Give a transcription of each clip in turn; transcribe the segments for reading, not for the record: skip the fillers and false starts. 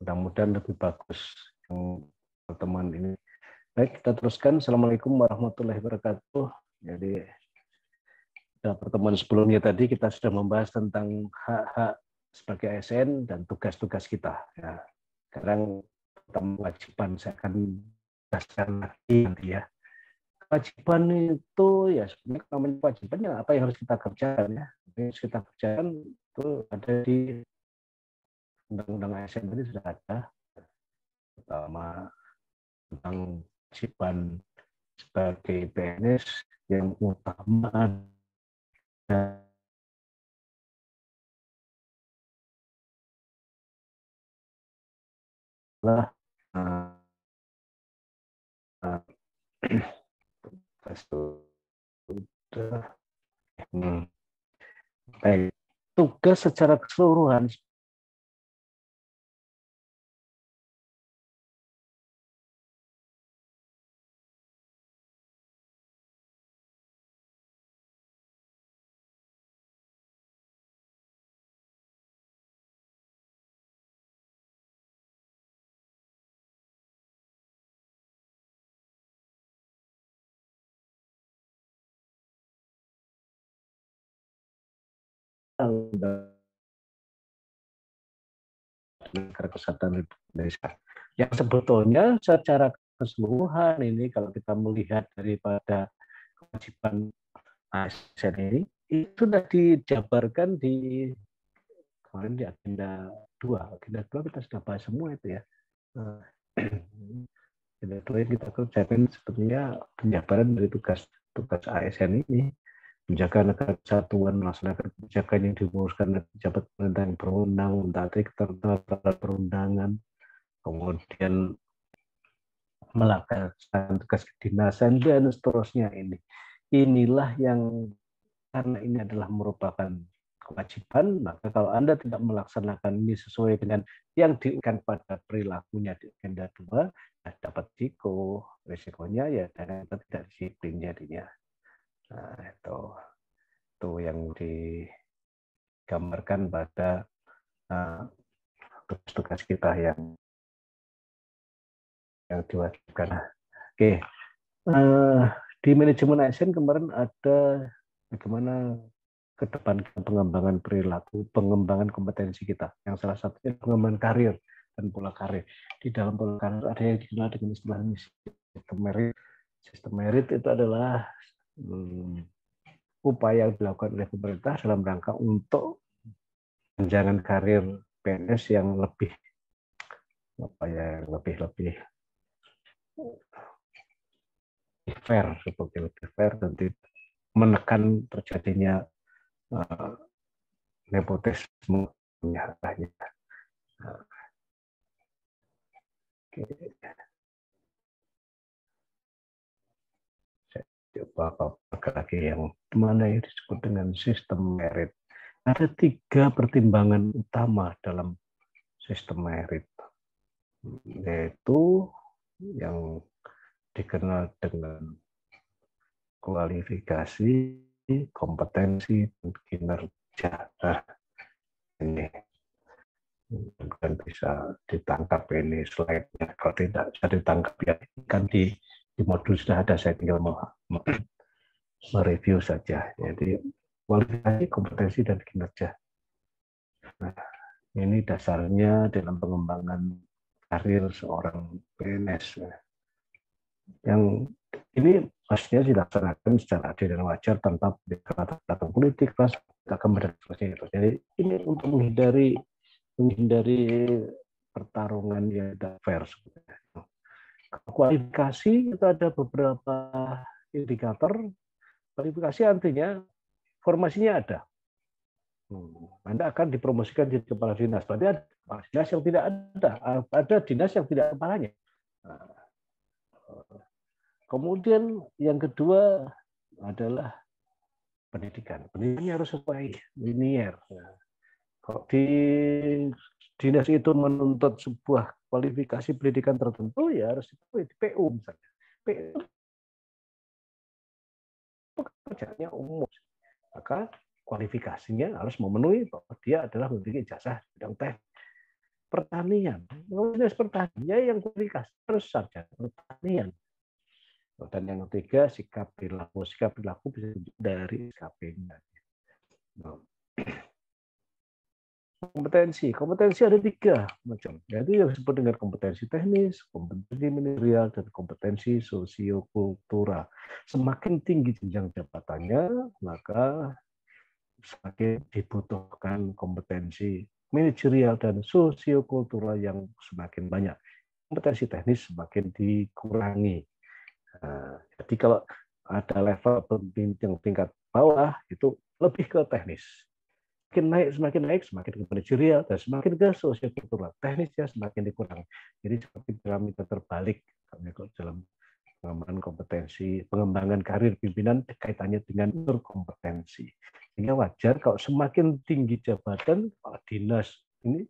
Mudah-mudahan lebih bagus yang pertemuan ini. Baik, kita teruskan. Assalamualaikum warahmatullahi wabarakatuh. Jadi pertemuan sebelumnya tadi kita sudah membahas tentang hak-hak sebagai ASN dan tugas-tugas kita. Ya. Sekarang tentang kewajiban saya akan jelaskan lagi nanti ya. Kewajiban itu ya sebenarnya namanya kewajiban ya apa yang harus kita kerjakan ya. Yang harus kita kerjakan itu ada di undang-undang ASN ini sudah ada, pertama tentang kewajiban sebagai PNS yang utama adalah baik, tugas secara keseluruhan Negara Kesatuan Republik Indonesia. Yang sebetulnya secara keseluruhan ini kalau kita melihat daripada kewajiban ASN ini itu sudah dijabarkan di kemarin di agenda 2. Agenda 2 kita sudah bahas semua itu ya. Agenda 2 yang kita kerjakan sebetulnya penjabaran dari tugas ASN ini, menjaga negara kesatuan, melaksanakan kebijakan yang diuruskan oleh pejabat pemerintah yang berwenang, mentaati ketentuan perundangan, kemudian melaksanakan tugas kedinasan dan seterusnya ini. Inilah yang karena ini adalah merupakan kewajiban, maka kalau Anda tidak melaksanakan ini sesuai dengan yang diinginkan pada perilakunya di agenda 2, ya dapat risikonya ya dengan tidak disiplin jadinya. Nah, itu yang digambarkan pada tugas-tugas kita yang diwajibkan. Oke, di manajemen ASN kemarin ada bagaimana ke depan pengembangan perilaku, pengembangan kompetensi kita. Yang salah satunya pengembangan karir dan pola karir. Di dalam pola karir ada yang dikenal dengan istilah sistem merit. Sistem merit itu adalah upaya yang dilakukan oleh pemerintah dalam rangka untuk pengembangan karir PNS yang lebih fair, seperti lebih fair dan menekan terjadinya nepotisme. Saya coba lagi yang mana yang disebut dengan sistem merit. Ada 3 pertimbangan utama dalam sistem merit, yaitu yang dikenal dengan kualifikasi, kompetensi, dan kinerja. Nah, ini dan bisa ditangkap ini slide-nya. Kalau tidak bisa ditangkap ya kan di modul sudah ada, saya tinggal mereview saja. Jadi kualifikasi, kompetensi, dan kinerja. Nah, ini dasarnya dalam pengembangan karir seorang PNS. Yang ini pastinya dilaksanakan secara adil dan wajar tanpa latar politik, ras, agama, dan sebagainya. Jadi ini untuk menghindari pertarungan yang tidak fair. Kualifikasi itu ada beberapa indikator. Kualifikasi artinya formasinya ada. Anda akan dipromosikan jadi kepala dinas. Berarti ada kepala dinas yang tidak ada. Ada dinas yang tidak kepalanya. Kemudian yang kedua adalah pendidikan. Pendidikannya harus sesuai linear. Kalau di dinas itu menuntut sebuah kualifikasi pendidikan tertentu, ya harus di PU misalnya. PU pekerjaannya umum, maka kualifikasinya harus memenuhi bahwa dia adalah memiliki ijazah bidang teknik. pertanian. Kompetensi pertanian yang kualifikasi harus sarjana pertanian. Dan yang ketiga, sikap perilaku. Sikap perilaku bisa dari SKP-nya. Kompetensi ada 3 macam. Jadi yang disebut dengan kompetensi teknis, kompetensi manajerial, dan kompetensi sosiokultural. Semakin tinggi jenjang jabatannya, maka semakin dibutuhkan kompetensi manajerial dan sosiokultural yang semakin banyak. Kompetensi teknis semakin dikurangi. Nah, jadi kalau ada level pemimpin tingkat bawah itu lebih ke teknis. Semakin naik semakin ke manajerial dan semakin ke sosiokultural. Teknisnya semakin dikurangi. Jadi seperti piramida terbalik dalam pengembangan kompetensi, pengembangan karir pimpinan kaitannya dengan berkompetensi. Sehingga wajar kalau semakin tinggi jabatan dinas ini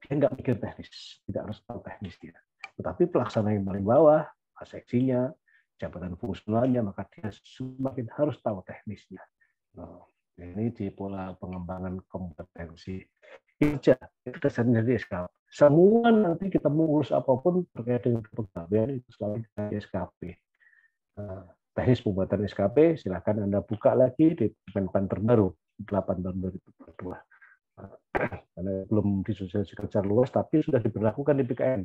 dia nggak mikir teknis, tidak harus tahu teknis dia. Tetapi pelaksana yang paling bawah, seksinya, jabatan fungsionalnya, maka dia semakin harus tahu teknisnya. Nah, ini di pola pengembangan kompetensi kerja itu dasarnya dari SKP. Semua nanti kita mengurus apapun terkait dengan kepegawaian itu selalu dari SKP. Teknis pembuatan SKP silakan Anda buka lagi di Menpan terbaru 8 tahun 2022. Karena belum disosialisasikan secara luas, tapi sudah diberlakukan di PKN.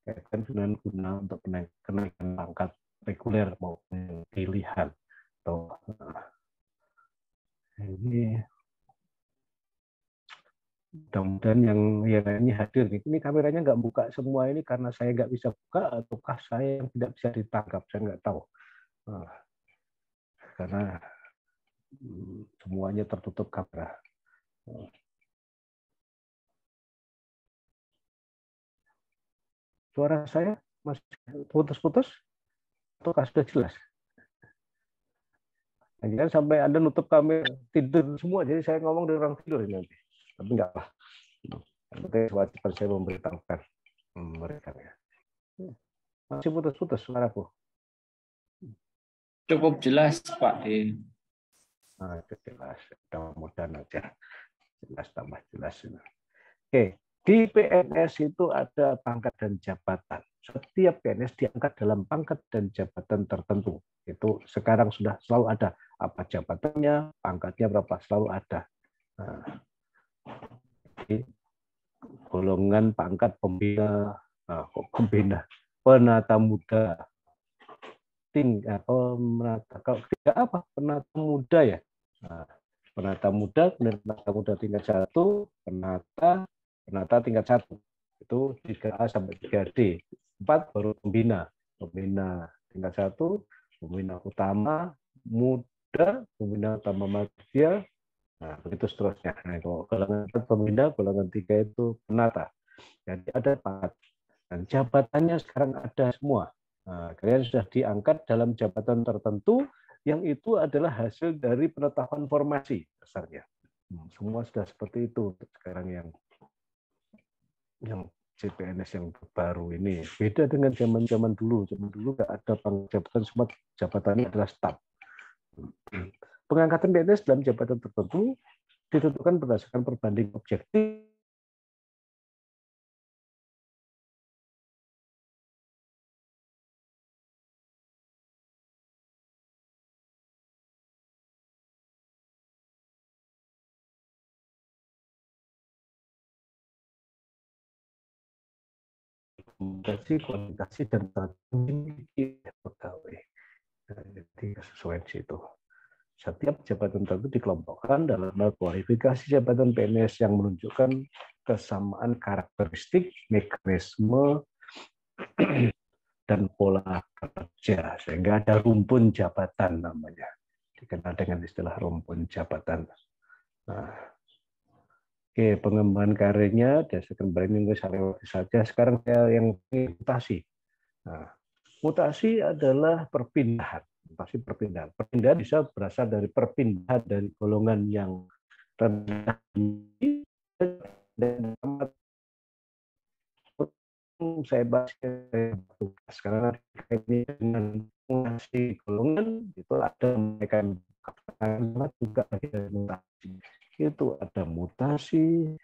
Dikaitkan dengan guna untuk kenaikan pangkat reguler maupun pilihan. Ini mudah-mudahan yang lainnya hadir. Ini kameranya nggak buka semua ini karena saya nggak bisa buka ataukah saya yang tidak bisa ditangkap, saya nggak tahu. Karena semuanya tertutup kamera. Suara saya masih putus-putus ataukah sudah jelas? Jangan sampai Anda nutup kamera tidur semua, jadi saya ngomong dari orang tidur ini nanti. Tapi enggak lah. Nanti kewajiban saya memberitahukan mereka. Masih putus-putus suaraku. Cukup jelas, Pak D. Nah, itu jelas. Mudah-mudahan aja. Jelas tambah jelas. Oke. Di PNS itu ada pangkat dan jabatan. Setiap PNS diangkat dalam pangkat dan jabatan tertentu. Itu sekarang sudah selalu ada. Apa jabatannya, pangkatnya berapa, selalu ada. Nah, golongan pangkat pembina, penata muda, penata muda ya. Nah, penata muda tingkat 1, penata tingkat 1 itu 3A sampai 3D. 4 baru pembina tingkat 1, pembina utama muda, pembina utama madya. Nah, begitu seterusnya. Nah, kalau golongan 4 pembina, golongan 3 itu penata. Jadi ada 4. Dan jabatannya sekarang ada semua. Nah, kalian sudah diangkat dalam jabatan tertentu yang itu adalah hasil dari penetapan formasi dasarnya. Semua sudah seperti itu sekarang yang CPNS yang baru ini. Beda dengan zaman-zaman dulu. Zaman dulu nggak ada jabatan, semua jabatannya adalah staf. Pengangkatan PNS dalam jabatan tertentu ditentukan berdasarkan perbanding objektif kualifikasi dan memiliki pegawai. Jadi kesesuaian situ. Setiap jabatan tertentu dikelompokkan dalam kualifikasi jabatan PNS yang menunjukkan kesamaan karakteristik, mekanisme, dan pola kerja. Sehingga ada rumpun jabatan namanya. Dikenal dengan istilah rumpun jabatan. Nah, oke, pengembangan karirnya, berdasarkan branding saja. Sekarang saya yang mutasi. Nah, mutasi adalah perpindahan. Perpindahan bisa berasal dari perpindahan dari golongan yang rendah dan saya bahas sekarang ini dengan mutasi golongan itu ada mereka juga dari mutasi itu ada mutasi,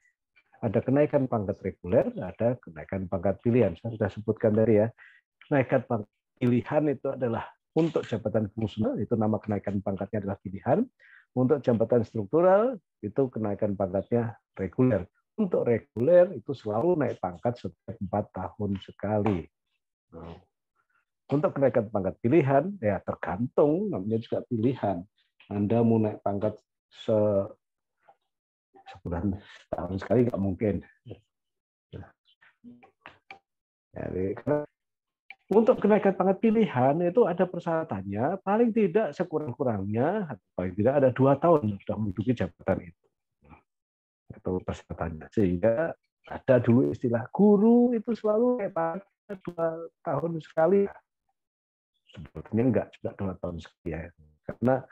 Ada kenaikan pangkat reguler, ada kenaikan pangkat pilihan. Saya sudah sebutkan tadi ya. Kenaikan pangkat pilihan itu adalah untuk jabatan fungsional, itu nama kenaikan pangkatnya adalah pilihan. Untuk jabatan struktural, itu kenaikan pangkatnya reguler. Untuk reguler, itu selalu naik pangkat setiap 4 tahun sekali. Untuk kenaikan pangkat pilihan, ya tergantung, namanya juga pilihan. Anda mau naik pangkat sebulan setahun sekali nggak mungkin. Jadi, untuk kenaikan pangkat pilihan itu ada persyaratannya, paling tidak sekurang-kurangnya, paling tidak ada 2 tahun sudah menduduki jabatan itu. Itu persyaratannya. Sehingga ada dulu istilah guru itu selalu naik pangkat 2 tahun sekali. Sebetulnya enggak juga 2 tahun sekali ya. Karena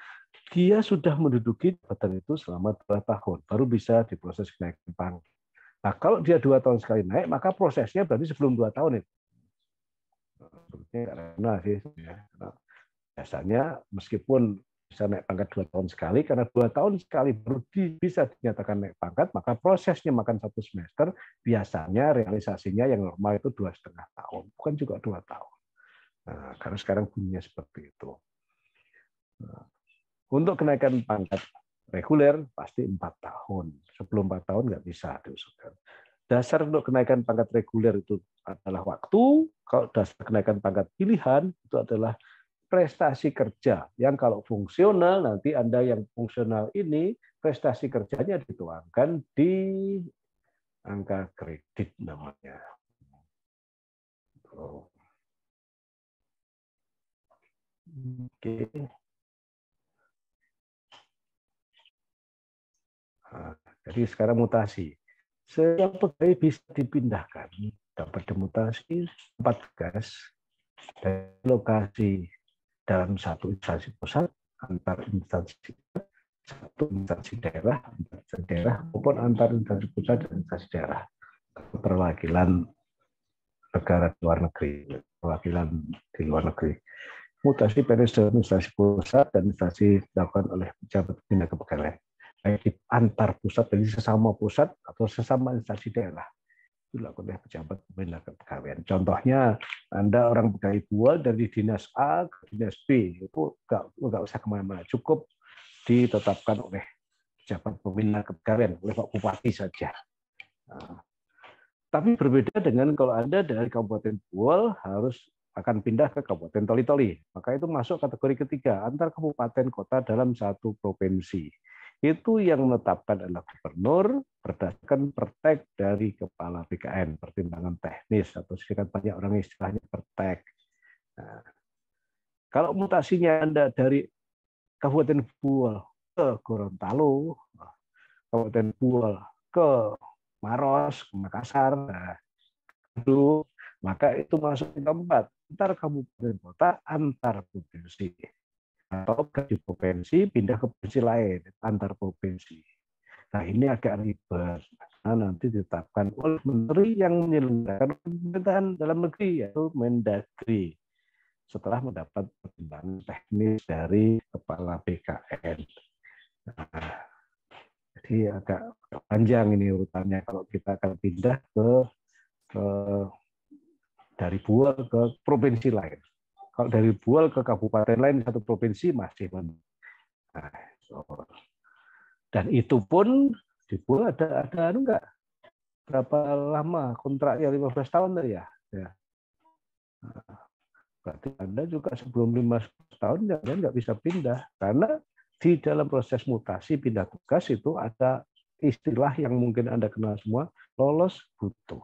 dia sudah menduduki jabatan itu selama 2 tahun, baru bisa diproses kenaikan pangkat. Nah, kalau dia 2 tahun sekali naik, maka prosesnya berarti sebelum 2 tahun itu. Sebetulnya karena sih, ya. Biasanya meskipun bisa naik pangkat 2 tahun sekali, karena 2 tahun sekali baru bisa dinyatakan naik pangkat, maka prosesnya makan 1 semester, biasanya realisasinya yang normal itu 2,5 tahun, bukan juga 2 tahun. Nah, karena sekarang bunyinya seperti itu. Nah, untuk kenaikan pangkat reguler pasti 4 tahun. Sebelum 4 tahun nggak bisa diusulkan. Dasar untuk kenaikan pangkat reguler itu adalah waktu. Kalau dasar kenaikan pangkat pilihan itu adalah prestasi kerja. Yang kalau fungsional, nanti Anda yang fungsional ini, prestasi kerjanya dituangkan di angka kredit namanya. Oke. Nah, jadi sekarang mutasi. Setiap pegawai bisa dipindahkan, dapat dimutasi 4 tugas dari lokasi dalam satu instansi pusat, antar instansi, satu instansi daerah, maupun antar instansi pusat dan instansi daerah. Perwakilan negara di luar negeri, perwakilan di luar negeri. Mutasi PNS dalam instansi pusat dan instansi dilakukan oleh pejabat pembina kepegawaian, baik di antar pusat, jadi sesama pusat atau sesama instansi daerah, itu dilakukan oleh pejabat pembina kepegawaian. Contohnya, Anda orang pegawai bual dari dinas A ke dinas B, itu nggak usah kemana-mana, cukup ditetapkan oleh pejabat pembina kepegawaian, oleh Pak Bupati saja. Nah, tapi berbeda dengan kalau Anda dari Kabupaten Buol harus akan pindah ke Kabupaten Toli-Toli. Maka itu masuk kategori ketiga, antar kabupaten kota dalam satu provinsi. Itu yang menetapkan adalah gubernur berdasarkan pertek dari kepala BKN, pertimbangan teknis, atau sedikit banyak orang istilahnya pertek. Nah, kalau mutasinya Anda dari Kabupaten Buol ke Gorontalo, Kabupaten Buol ke Maros, ke Makassar, maka itu masuk ke tempat antar kabupaten kota, antar provinsi. Atau di provinsi pindah ke provinsi lain, antar provinsi. Nah, ini agak ribet. Nah, nanti ditetapkan oleh menteri yang menyelenggarakan pemerintahan dalam negeri, yaitu Mendagri, setelah mendapat pertimbangan teknis dari kepala BKN. Nah, jadi agak panjang ini urutannya kalau kita akan pindah ke dari Buol ke provinsi lain. Kalau dari Buol ke kabupaten lain satu provinsi masih. Nah, dan itu pun di Buol ada enggak berapa lama kontraknya, 15 tahun tadi ya. Nah, berarti Anda juga sebelum 15 tahun jangan nggak bisa pindah, karena di dalam proses mutasi pindah tugas itu ada istilah yang mungkin Anda kenal semua, lolos butuh.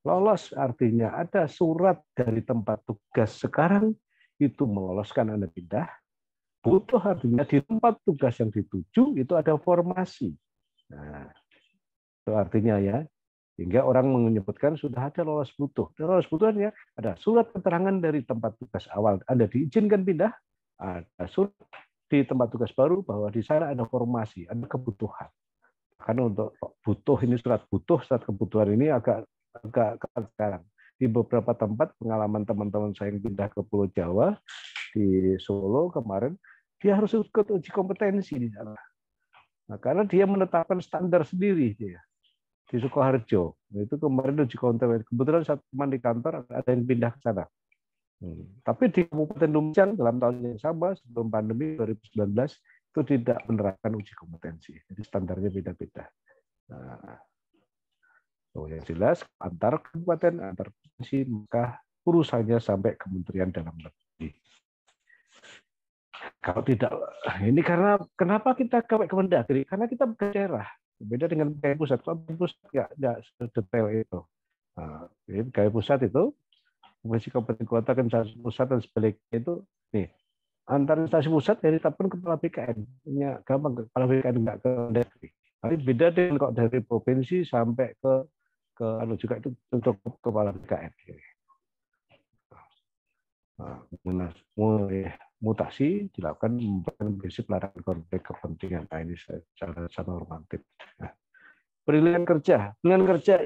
Lolos artinya ada surat dari tempat tugas sekarang itu meloloskan Anda pindah. Butuh artinya di tempat tugas yang dituju itu ada formasi. Nah, itu artinya ya. Hingga orang menyebutkan sudah ada lolos butuh. Dan lolos butuh artinya ada surat keterangan dari tempat tugas awal Anda diizinkan pindah, ada surat di tempat tugas baru bahwa di sana ada formasi, ada kebutuhan. Karena untuk butuh ini surat kebutuhan ini agak sekarang. Di beberapa tempat pengalaman teman-teman saya yang pindah ke Pulau Jawa, di Solo kemarin, dia harus ikut uji kompetensi di sana. Nah, karena dia menetapkan standar sendiri dia. di Sukoharjo. Itu kemarin uji konten. Kebetulan satu teman di kantor ada yang pindah ke sana. Tapi di Kabupaten Lumajang dalam tahun yang sama sebelum pandemi 2019 itu tidak menerapkan uji kompetensi. Jadi standarnya beda-beda. Nah, yang jelas antar kabupaten, antar provinsi, maka urusannya sampai Kementerian Dalam Negeri. Kalau tidak, ini karena kenapa kita sampai Kemendagri? Karena kita bukan daerah. Beda dengan pegawai pusat. Kalau pegawai pusat nggak sedetail itu. Nah, jadi pegawai pusat itu Komisi Kabupaten Kota kan instansi pusat dan sebaliknya itu nih antar instansi pusat dari ditetapkan kepala BKN. Punya gampang kepala BKN nggak ke Mendagri. Tapi beda dengan kok dari provinsi sampai ke juga itu untuk kepala BKN. Nah, mutasi dilakukan menggunakan prinsip larangan konflik kepentingan. Nah, ini secara normatif. Nah, penilaian kerja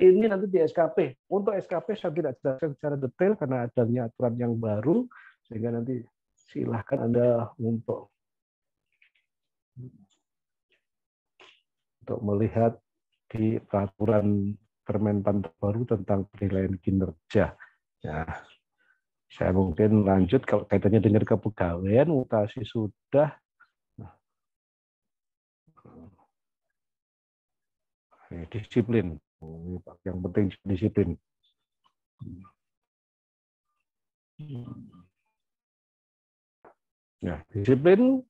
ini nanti di SKP. Untuk SKP saya tidak jelaskan secara detail karena adanya aturan yang baru, sehingga nanti silahkan Anda untuk melihat di peraturan Permenpan terbaru tentang penilaian kinerja. Ya, saya mungkin lanjut kalau kaitannya dengan kepegawaian, mutasi sudah. Disiplin, yang penting disiplin. Nah, disiplin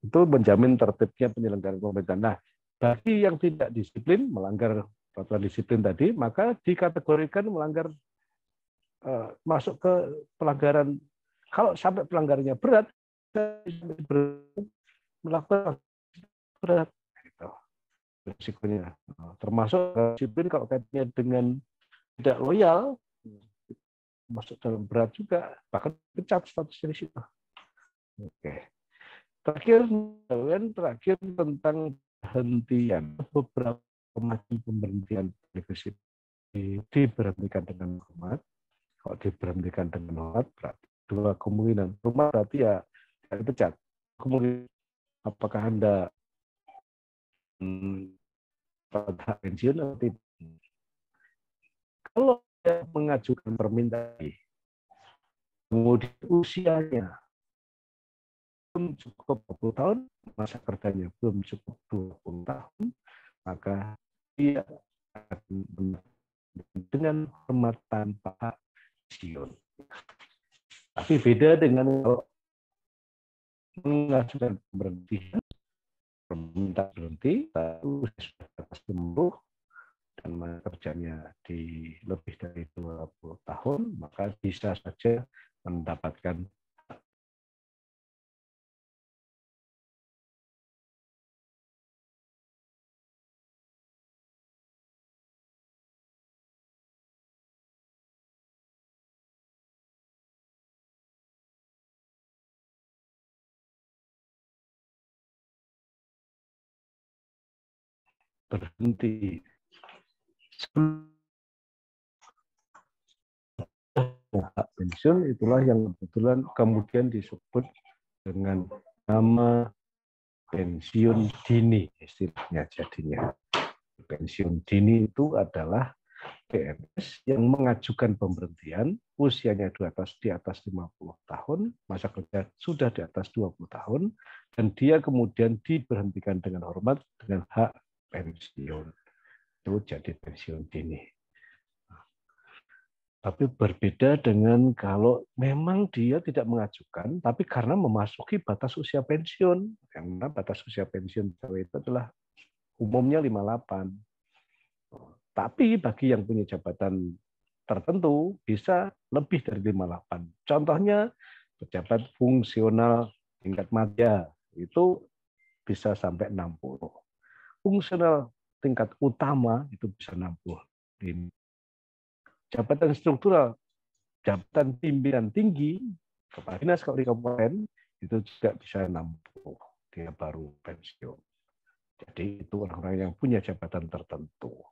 itu menjamin tertibnya penyelenggaraan pemerintahan. Nah, bagi yang tidak disiplin, melanggar peraturan disiplin tadi, maka dikategorikan melanggar masuk ke pelanggaran. Kalau sampai pelanggarannya berat, melakukan berat, gitu, risikonya. Termasuk disiplin kalau kaitannya dengan tidak loyal, masuk dalam berat juga, bahkan pecat statusnya di situ. Oke. Terakhir tentang perhentian. Beberapa macam pemberhentian divisi diberhentikan dengan hormat. Kalau diberhentikan dengan hormat, berarti dua kemungkinan. Hormat berarti ya dipecat. Kemudian apakah Anda pada pensiun atau tidak? Kalau Anda mengajukan permintaan, kemudian usianya belum cukup 20 tahun, masa kerjanya belum cukup 20 tahun, maka dia akan dengan hormat tanpa pensiun. Tapi beda dengan kalau mengajukan pemberhentian, permintaan berhenti, lalu sudah sembuh dan masa kerjanya di lebih dari 20 tahun, maka bisa saja mendapatkan berhenti. Hak pensiun itulah yang kebetulan kemudian disebut dengan nama pensiun dini istilahnya jadinya. Pensiun dini itu adalah PNS yang mengajukan pemberhentian, usianya di atas 50 tahun, masa kerja sudah di atas 20 tahun, dan dia kemudian diberhentikan dengan hormat dengan hak pensiun. Itu jadi pensiun dini. Tapi berbeda dengan kalau memang dia tidak mengajukan, tapi karena memasuki batas usia pensiun. Karena batas usia pensiun itu adalah umumnya 58. Tapi bagi yang punya jabatan tertentu bisa lebih dari 58. Contohnya pejabat fungsional tingkat madya itu bisa sampai 60. Fungsional tingkat utama itu bisa 60. Jabatan struktural, jabatan pimpinan tinggi, kepala dinas kalau di kabupaten, itu juga bisa 60. Dia baru pensiun. Jadi itu orang-orang yang punya jabatan tertentu.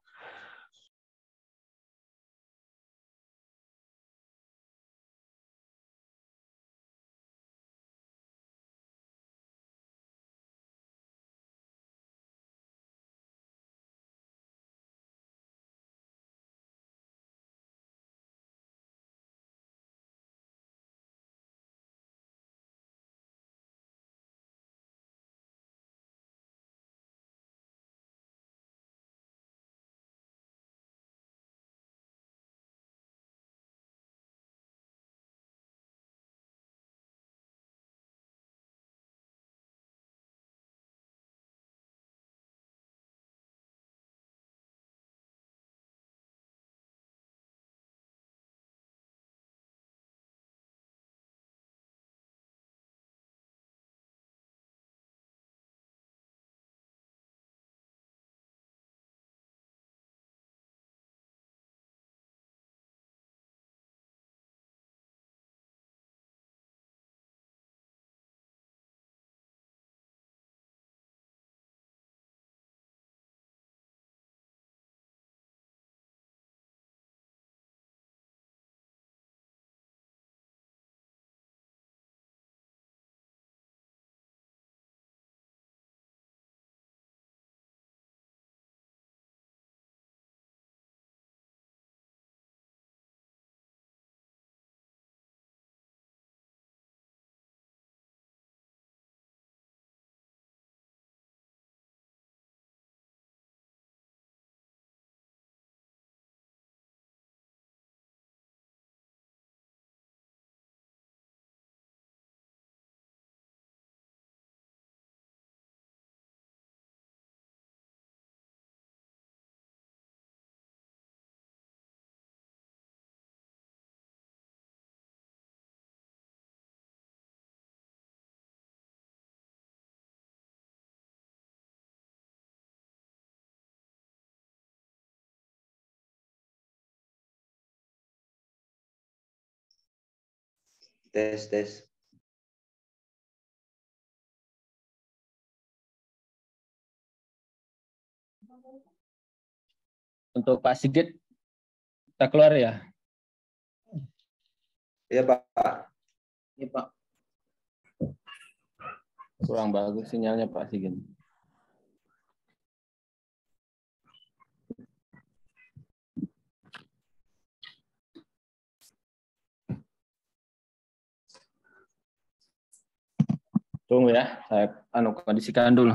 Tes. Untuk Pak Sigit, kita keluar ya? Iya, Pak. Iya, Pak. Kurang bagus sinyalnya Pak Sigit. Tunggu ya, saya kondisikan dulu.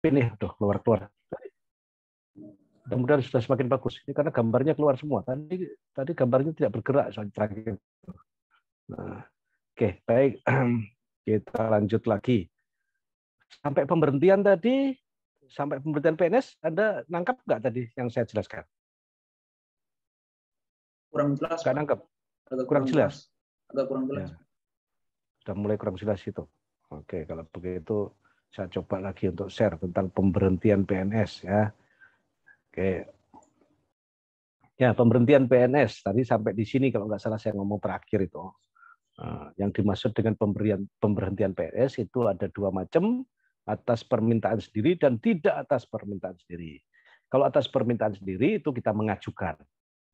Ini udah keluar. Mudah-mudahan sudah semakin bagus. Ini karena gambarnya keluar semua. Tadi gambarnya tidak bergerak soal terakhir. Nah, oke, baik. Kita lanjut lagi. Sampai pemberhentian PNS, Anda nangkap nggak tadi yang saya jelaskan? Kurang jelas. Nggak nangkap? Kurang jelas? Agak kurang jelas. Ya. Sudah mulai kurang jelas itu. Oke, kalau begitu saya coba lagi untuk share tentang pemberhentian PNS ya. Oke. Ya, pemberhentian PNS tadi sampai di sini kalau nggak salah saya ngomong terakhir itu. Yang dimaksud dengan pemberhentian PNS itu ada dua macam, atas permintaan sendiri dan tidak atas permintaan sendiri. Kalau atas permintaan sendiri itu kita mengajukan.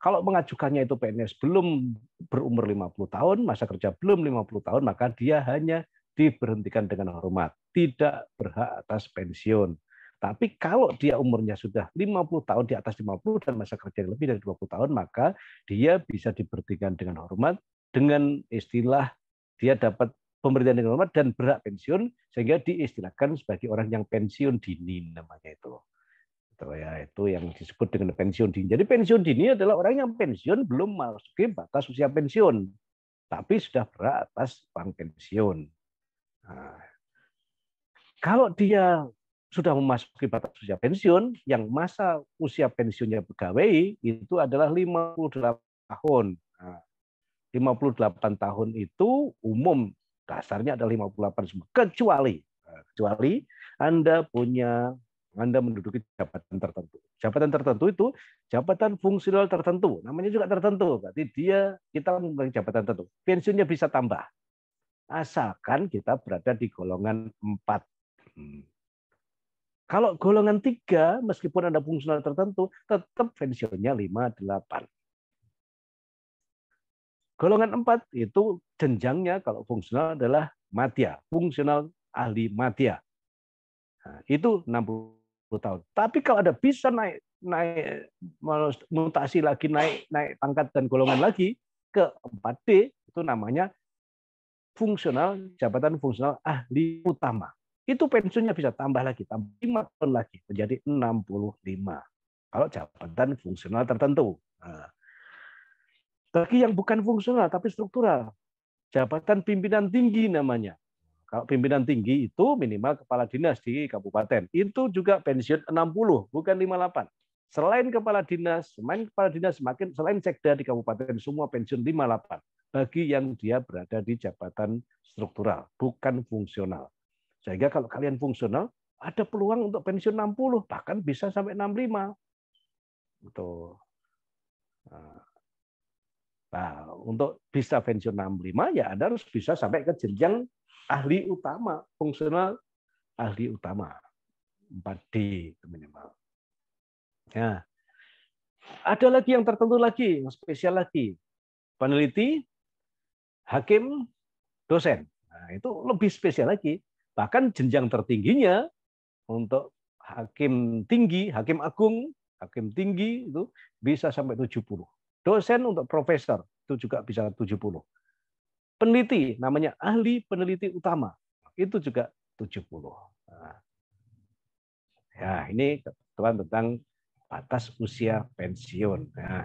Kalau mengajukannya itu PNS belum berumur 50 tahun, masa kerja belum 50 tahun, maka dia hanya diberhentikan dengan hormat, tidak berhak atas pensiun. Tapi kalau dia umurnya sudah 50 tahun, di atas 50 dan masa kerja lebih dari 20 tahun, maka dia bisa diberhentikan dengan hormat dengan istilah dia dapat pemberian dengan hormat dan berhak pensiun, sehingga diistilahkan sebagai orang yang pensiun dini namanya itu. Itu yang disebut dengan pensiun dini. Jadi pensiun dini adalah orang yang pensiun belum memasuki batas usia pensiun, tapi sudah berhak atas uang pensiun. Nah, kalau dia sudah memasuki batas usia pensiun, yang masa usia pensiunnya pegawai itu adalah 58 tahun. Nah, 58 tahun itu umum dasarnya adalah 58 semua, kecuali Anda menduduki jabatan tertentu. Jabatan tertentu itu jabatan fungsional tertentu, namanya juga tertentu. Berarti kita memiliki jabatan tertentu. Pensiunnya bisa tambah, asalkan kita berada di golongan 4. Kalau golongan 3, meskipun ada fungsional tertentu, tetap pensiunnya 58. Golongan 4 itu jenjangnya kalau fungsional adalah madya, fungsional ahli madya. Nah, itu 60 tahun. Tapi kalau ada bisa naik mutasi lagi, naik pangkat dan golongan lagi ke 4D, itu namanya jabatan fungsional ahli utama. Itu pensiunnya bisa tambah lagi, tambah 5 tahun lagi, menjadi 65. Kalau jabatan fungsional tertentu. Nah, bagi yang bukan fungsional tapi struktural, jabatan pimpinan tinggi namanya. Kalau pimpinan tinggi itu minimal kepala dinas di kabupaten. Itu juga pensiun 60, bukan 58. Selain kepala dinas, selain sekda di kabupaten, semua pensiun 58. Bagi yang dia berada di jabatan struktural, bukan fungsional. Sehingga kalau kalian fungsional, ada peluang untuk pensiun 60, bahkan bisa sampai 65. Betul. Nah, untuk bisa pensiun 65, ya Anda harus bisa sampai ke jenjang ahli utama, fungsional ahli utama, 4D itu minimal. Ya. Ada lagi yang tertentu lagi, yang spesial lagi. Peneliti, hakim, dosen. Nah, itu lebih spesial lagi. Bahkan jenjang tertingginya untuk hakim tinggi, hakim agung, hakim tinggi itu bisa sampai 70. Dosen untuk profesor itu juga bisa 70. Peneliti, namanya ahli peneliti utama, itu juga 70. Nah, ya, ini ketentuan tentang batas usia pensiun. Nah,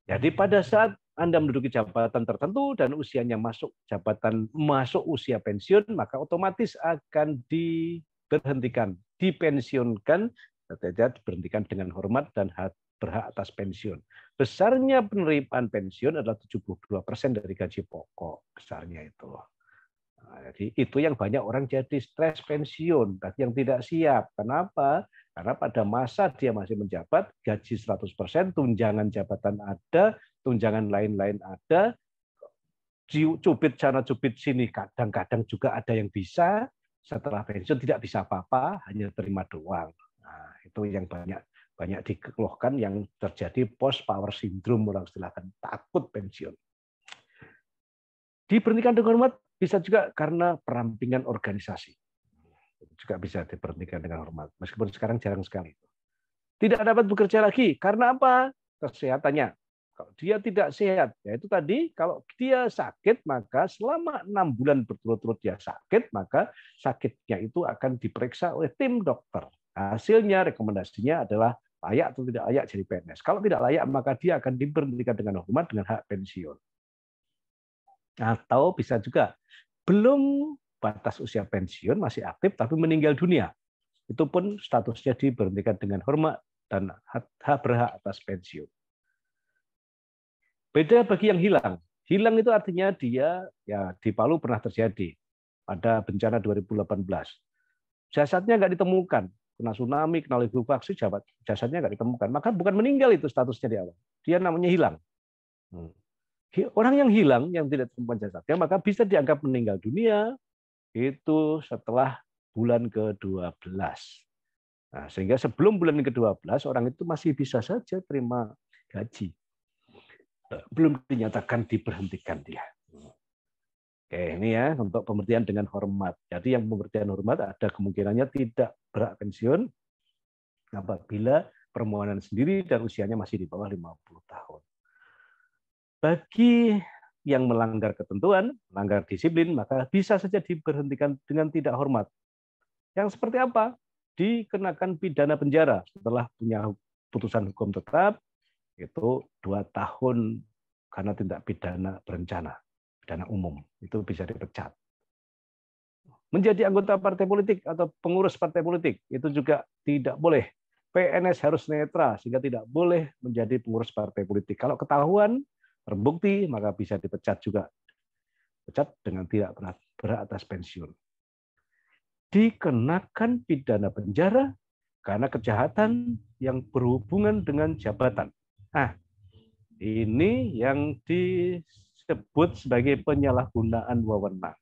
jadi pada saat Anda menduduki jabatan tertentu dan usianya masuk usia pensiun, maka otomatis akan diberhentikan, dipensiunkan, diberhentikan dengan hormat dan berhak atas pensiun. Besarnya penerimaan pensiun adalah 72% dari gaji pokok, besarnya itu. Nah, jadi itu yang banyak orang jadi stres pensiun, bagi yang tidak siap. Kenapa? Karena pada masa dia masih menjabat, gaji 100%, tunjangan jabatan ada, tunjangan lain-lain ada, cubit sana cubit sini, kadang-kadang juga ada yang bisa, setelah pensiun tidak bisa apa-apa, hanya terima doang. Nah, itu yang banyak dikeluhkan, yang terjadi post power syndrome, orang istilahkan, takut pensiun. Diberhentikan dengan hormat bisa juga karena perampingan organisasi. Juga bisa diberhentikan dengan hormat, meskipun sekarang jarang sekali. Tidak dapat bekerja lagi, karena apa? Kesehatannya. Kalau dia tidak sehat, yaitu tadi, kalau dia sakit, maka selama 6 bulan berturut-turut dia sakit, maka sakitnya itu akan diperiksa oleh tim dokter. Hasilnya, rekomendasinya adalah layak atau tidak layak jadi PNS. Kalau tidak layak, maka dia akan diberhentikan dengan hormat dengan hak pensiun. Atau bisa juga belum batas usia pensiun, masih aktif tapi meninggal dunia. Itu pun statusnya diberhentikan dengan hormat dan berhak atas pensiun. Beda bagi yang hilang. Hilang itu artinya dia, ya di Palu pernah terjadi pada bencana 2018. Jasadnya nggak ditemukan. Kena tsunami, kena likuifaksi, jasadnya nggak ditemukan. Maka bukan meninggal itu statusnya di awal. Dia namanya hilang. Orang yang hilang, yang tidak ditemukan jasadnya, maka bisa dianggap meninggal dunia itu setelah bulan ke-12. Nah, sehingga sebelum bulan ke-12, orang itu masih bisa saja terima gaji. Belum dinyatakan diberhentikan dia. Oke, ini ya untuk pemberhentian dengan hormat. Jadi yang pemberhentian hormat ada kemungkinannya tidak berhak pensiun apabila permohonan sendiri dan usianya masih di bawah 50 tahun. Bagi yang melanggar ketentuan, melanggar disiplin, maka bisa saja diberhentikan dengan tidak hormat. Yang seperti apa? Dikenakan pidana penjara setelah punya putusan hukum tetap, itu 2 tahun karena tindak pidana berencana. Pidana umum, itu bisa dipecat. Menjadi anggota partai politik atau pengurus partai politik, itu juga tidak boleh. PNS harus netral, sehingga tidak boleh menjadi pengurus partai politik. Kalau ketahuan, terbukti, maka bisa dipecat juga. Pecat dengan tidak berhak atas pensiun. Dikenakan pidana penjara karena kejahatan yang berhubungan dengan jabatan. Nah, ini yang disebut sebagai penyalahgunaan wewenang.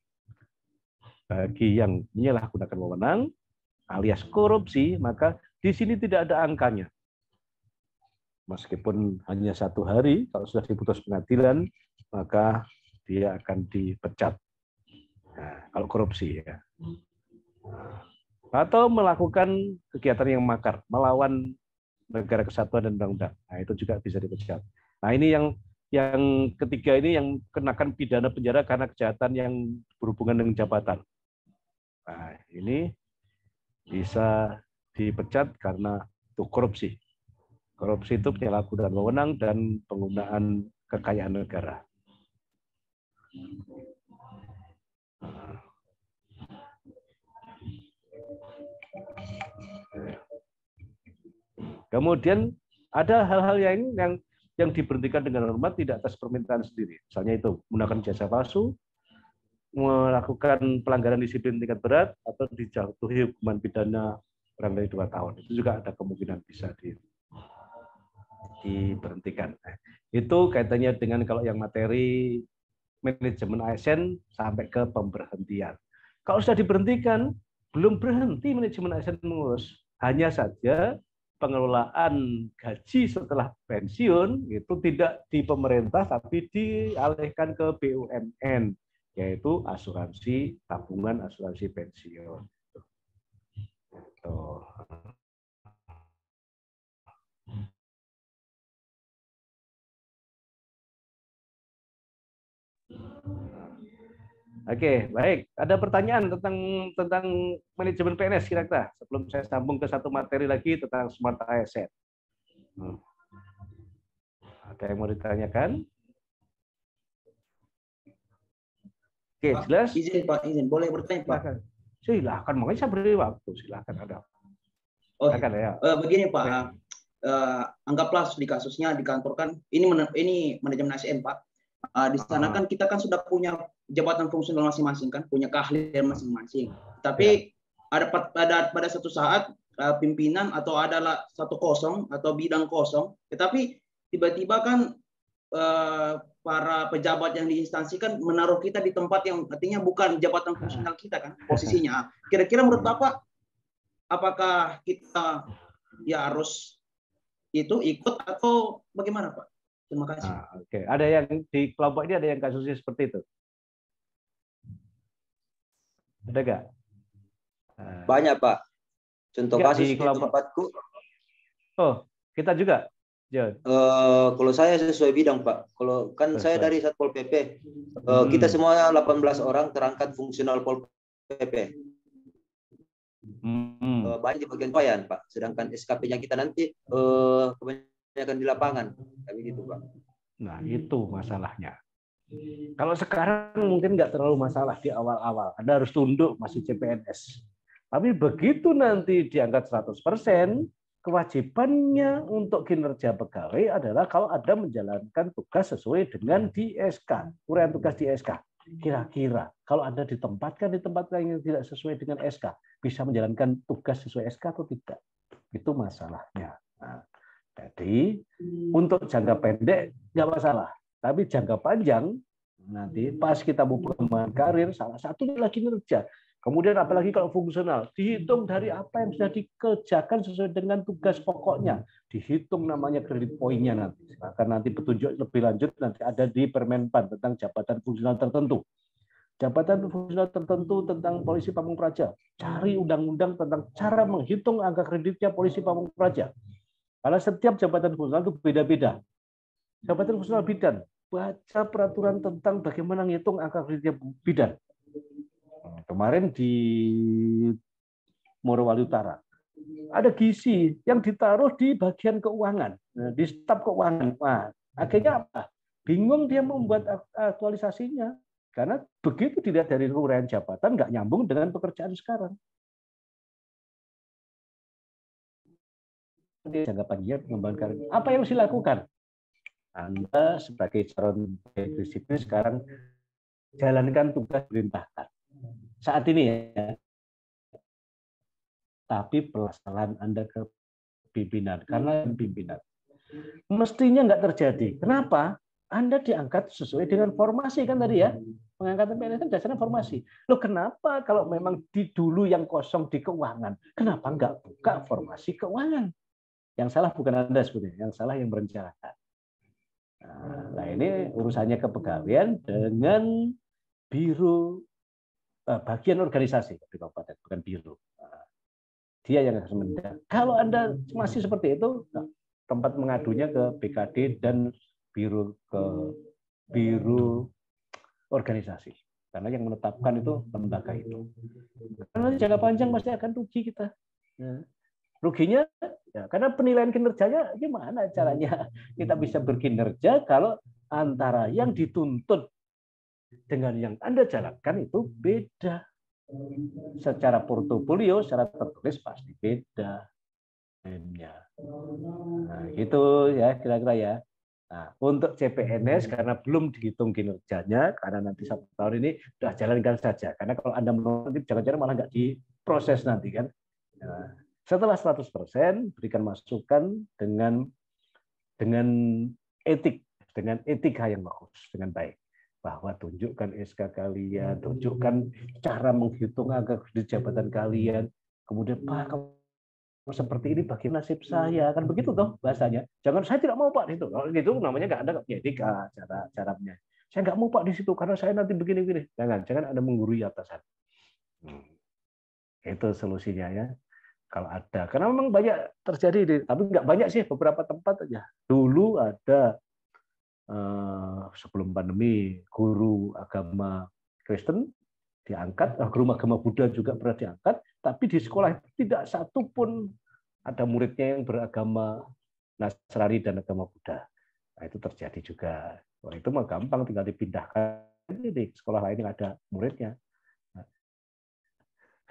Bagi yang menyalahgunakan wewenang alias korupsi, maka di sini tidak ada angkanya. Meskipun hanya 1 hari, kalau sudah diputus pengadilan, maka dia akan dipecat. Nah, kalau korupsi ya. Atau melakukan kegiatan yang makar, melawan negara kesatuan dan undang-undang. Nah, itu juga bisa dipecat. Nah, ini yang ketiga ini yang kenakan pidana penjara karena kejahatan yang berhubungan dengan jabatan. Nah, ini bisa dipecat karena itu korupsi. Korupsi itu penyalahgunaan wewenang dan penggunaan kekayaan negara. Kemudian ada hal-hal yang diberhentikan dengan hormat tidak atas permintaan sendiri. Misalnya itu menggunakan jasa palsu, melakukan pelanggaran disiplin tingkat berat, atau dijatuhi hukuman pidana kurang dari 2 tahun. Itu juga ada kemungkinan bisa diberhentikan. Itu kaitannya dengan kalau yang materi manajemen ASN sampai ke pemberhentian. Kalau sudah diberhentikan, belum berhenti manajemen ASN mengurus. Hanya saja pengelolaan gaji setelah pensiun itu tidak di pemerintah tapi dialihkan ke BUMN, yaitu asuransi tabungan, asuransi pensiun. Tuh. Oke, baik. Ada pertanyaan tentang manajemen PNS kira-kira sebelum saya sambung ke satu materi lagi tentang Smart ASN. Ada yang mau ditanyakan? Oke, jelas? Izin Pak, izin. Boleh bertanya Pak? Silakan, makanya saya beri waktu. Silakan ada. Oh, silakan, ya. Begini Pak, anggaplah di kasusnya di kantor kan, ini manajemen ASN Pak. Di sana kan kita kan sudah punya jabatan fungsional masing-masing kan, punya keahlian masing-masing. Tapi pada satu saat pimpinan atau adalah satu kosong atau bidang kosong, tetapi tiba-tiba kan para pejabat yang diinstansikan menaruh kita di tempat yang artinya bukan jabatan fungsional kita kan posisinya. Kira-kira menurut Bapak, apakah kita ya harus itu ikut atau bagaimana Pak? Terima kasih. Oke. Ada yang di kelompok ini ada yang kasusnya seperti itu? Ada nggak? Banyak Pak. Contoh kasus di kelompok tempatku. Oh, kita juga. Kalau saya sesuai bidang Pak. Kalau kan saya dari Satpol PP. Kita semua 18 orang terangkat fungsional Pol PP. Banyak di bagian pelayan Pak. Sedangkan SKP-nya kita nanti kebanyakan di lapangan. Kayak gitu Pak. Nah, itu masalahnya. Kalau sekarang mungkin nggak terlalu masalah di awal-awal. Anda harus tunduk masih CPNS. Tapi begitu nanti diangkat 100%, kewajibannya untuk kinerja pegawai adalah kalau Anda menjalankan tugas sesuai dengan di SK, uraian tugas di SK. Kira-kira kalau Anda ditempatkan di tempat yang tidak sesuai dengan SK, bisa menjalankan tugas sesuai SK atau tidak? Itu masalahnya. Nah, jadi untuk jangka pendek nggak masalah. Tapi jangka panjang nanti pas kita mau pengembangan karir, salah satunya lagi kinerja. Kemudian apalagi kalau fungsional, dihitung dari apa yang sudah dikerjakan sesuai dengan tugas pokoknya. Dihitung namanya kredit poinnya nanti. Akan nanti petunjuk lebih lanjut nanti ada di Permenpan tentang jabatan fungsional tertentu. Jabatan fungsional tertentu tentang polisi pamung praja. Cari undang-undang tentang cara menghitung angka kreditnya polisi pamung praja. Karena setiap jabatan fungsional itu beda-beda. Jabatan fungsional bidan, baca peraturan tentang bagaimana menghitung angka kreditnya bidan. Kemarin di Morowali Utara ada gizi yang ditaruh di bagian keuangan, di staf keuangan. Nah, akhirnya apa? Bingung dia membuat aktualisasinya karena begitu dilihat dari uraian jabatan nggak nyambung dengan pekerjaan sekarang. Jangka panjang pengembangan karir. Apa yang harus dilakukan? Anda sebagai calon disiplin sekarang jalankan tugas perintahkan. Saat ini ya, tapi pelaksanaan Anda ke pimpinan, karena pimpinan mestinya nggak terjadi. Kenapa? Anda diangkat sesuai dengan formasi kan tadi ya, pengangkatan PNS kan dasarnya formasi. Loh kenapa kalau memang di dulu yang kosong di keuangan, kenapa nggak buka formasi keuangan? Yang salah bukan Anda sebetulnya, yang salah yang merencanakan. Nah ini urusannya kepegawaian dengan biro bagian organisasi di kabupaten, bukan biro. Dia yang harus mendak. Kalau Anda masih seperti itu, tempat mengadunya ke BKD dan biro organisasi. Karena yang menetapkan itu lembaga itu. Karena jangka panjang pasti akan rugi kita. Ruginya ya, karena penilaian kinerjanya gimana caranya kita bisa berkinerja kalau antara yang dituntut dengan yang Anda jalankan itu beda. Secara portofolio, secara tertulis pasti beda. Nah, gitu ya kira-kira ya. Nah, untuk CPNS karena belum dihitung kinerjanya, karena nanti 1 tahun ini sudah jalankan saja. Karena kalau Anda menolak, jangan-jangan malah nggak diproses nanti kan. Nah, setelah 100% berikan masukan dengan etik, dengan etika yang bagus, dengan baik. Bahwa tunjukkan SK kalian, tunjukkan cara menghitung angka kredit jabatan kalian. Kemudian Pak, kalau seperti ini bagaimana nasib saya? Kan begitu toh bahasanya. Jangan saya tidak mau Pak itu. Kalau gitu namanya nggak ada etika caranya. Saya nggak mau Pak di situ karena saya nanti begini-begini. Jangan Anda menggurui atasan. Itu solusinya ya. Kalau ada, karena memang banyak terjadi, tapi nggak banyak sih, beberapa tempat aja. Dulu ada sebelum pandemi guru agama Kristen diangkat, guru agama Buddha juga pernah diangkat, tapi di sekolah tidak satu pun ada muridnya yang beragama Nasrani dan agama Buddha. Nah, itu terjadi juga. Wah, itu mah gampang, tinggal dipindahkan di sekolah lain yang ada muridnya.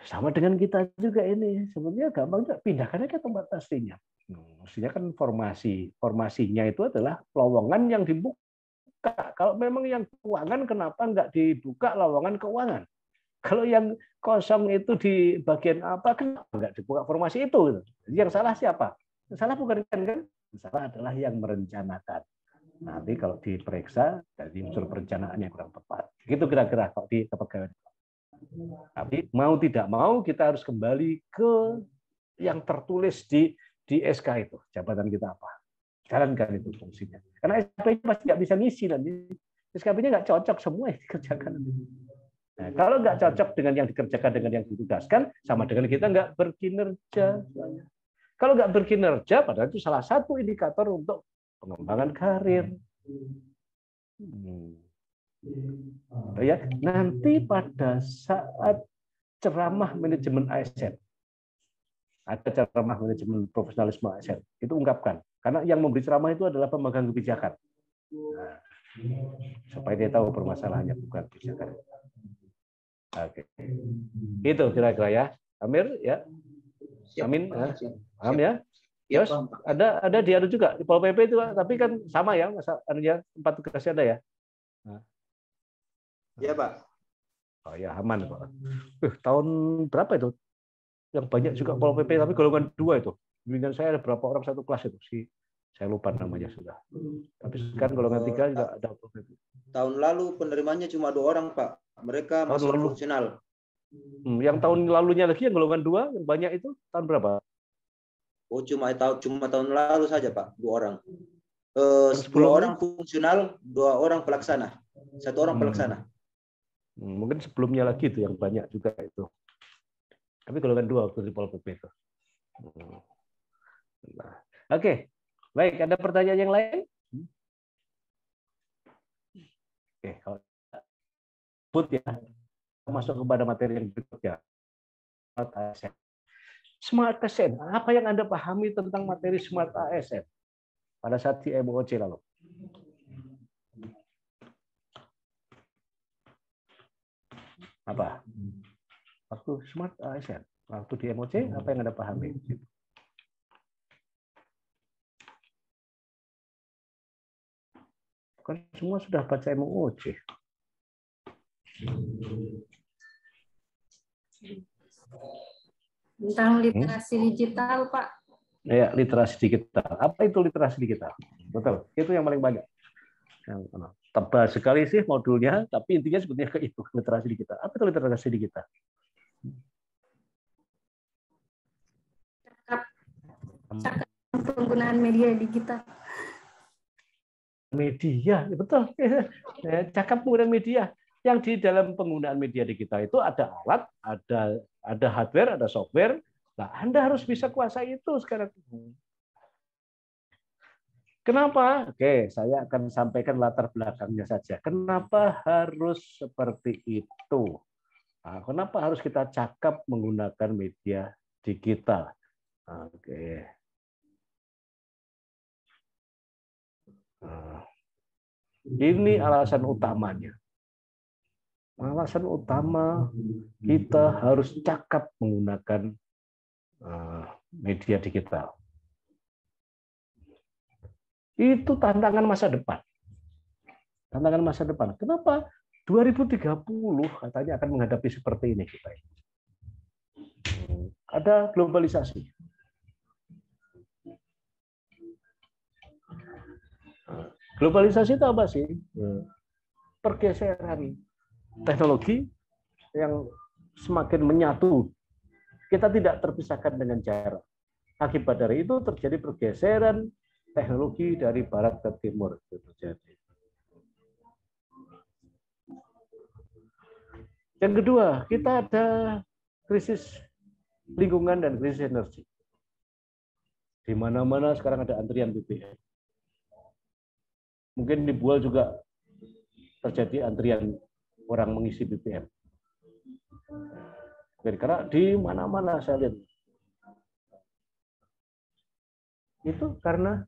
Sama dengan kita juga ini, sebenarnya gampang juga, pindahkannya ke tempat aslinya. Mestinya kan formasinya itu adalah lowongan yang dibuka. Kalau memang yang keuangan, kenapa nggak dibuka lowongan keuangan? Kalau yang kosong itu di bagian apa, kenapa nggak dibuka formasi itu? Yang salah siapa? Yang salah bukan kan? Yang salah adalah yang merencanakan. Nanti kalau diperiksa, dari unsur perencanaan yang kurang tepat. Gitu kira-kira kalau di kepegawaian. Tapi mau tidak mau kita harus kembali ke yang tertulis di SK itu, jabatan kita apa. Jalankan itu fungsinya. Karena SKP pasti nggak bisa ngisi nanti. SKP-nya nggak cocok semua yang dikerjakan. Nah, kalau nggak cocok dengan yang dikerjakan dengan yang ditugaskan, sama dengan kita nggak berkinerja. Kalau nggak berkinerja, padahal itu salah satu indikator untuk pengembangan karir. Ya, nanti pada saat ceramah manajemen ASN, ada ceramah manajemen profesionalisme ASN, itu ungkapkan. Karena yang memberi ceramah itu adalah pemegang kebijakan. Nah, supaya dia tahu permasalahannya bukan kebijakan. Oke, itu kira-kira ya, Amir ya, Amin, paham ya. Terus ada diadu juga di Pol PP itu, tapi kan sama ya, masa anunya tempat tugasnya ada ya. Iya Pak. Oh ya aman Pak. Tahun berapa itu? Yang banyak juga Pol PP tapi golongan 2 itu. Bimbingan saya ada berapa orang satu kelas itu, si Saya lupa namanya sudah. Tapi sekarang golongan 3 juga ada. Tahun lalu penerimanya cuma 2 orang, Pak. Mereka masuk fungsional. Yang tahun lalunya lagi yang golongan 2 yang banyak itu tahun berapa? Oh, cuma tahun lalu saja, Pak, 2 orang. 10 orang fungsional, 2 orang pelaksana. 1 orang pelaksana. Mungkin sebelumnya lagi itu yang banyak juga itu. Tapi golongan 2 waktu di Pol PP itu. Nah, oke. Baik, ada pertanyaan yang lain? Oke, kalau ya, masuk kepada materi yang berikutnya. Smart ASN. Apa yang Anda pahami tentang materi Smart ASN pada saat di MOOC lalu? Apa? Waktu Smart ASN, waktu di MOOC, apa yang Anda pahami? Kan semua sudah baca MOOC. Tentang literasi digital, Pak. Ya, literasi digital. Apa itu literasi digital? Betul, itu yang paling banyak. Yang tebal sekali sih modulnya, tapi intinya sebetulnya ke itu, literasi digital. Apa itu literasi digital? Cakap penggunaan media digital. Media, betul. Cakap penggunaan media. Yang di dalam penggunaan media digital itu ada alat, ada hardware, ada software. Nah, Anda harus bisa kuasai itu sekarang. Kenapa? Oke, saya akan sampaikan latar belakangnya saja. Kenapa harus seperti itu? Nah, kenapa harus kita cakap menggunakan media digital? Oke. Ini alasan utamanya. Alasan utama kita harus cakap menggunakan media digital. Itu tantangan masa depan. Tantangan masa depan. Kenapa 2030 katanya akan menghadapi seperti ini kita? Ada globalisasi. Globalisasi itu apa sih? Pergeseran teknologi yang semakin menyatu. Kita tidak terpisahkan dengan jarak. Akibat dari itu terjadi pergeseran teknologi dari barat ke timur. Itu terjadi. Yang kedua, kita ada krisis lingkungan dan krisis energi. Di mana-mana sekarang ada antrian BBM. Mungkin di Bual juga terjadi antrian orang mengisi BBM. Karena di mana-mana saya lihat. Itu karena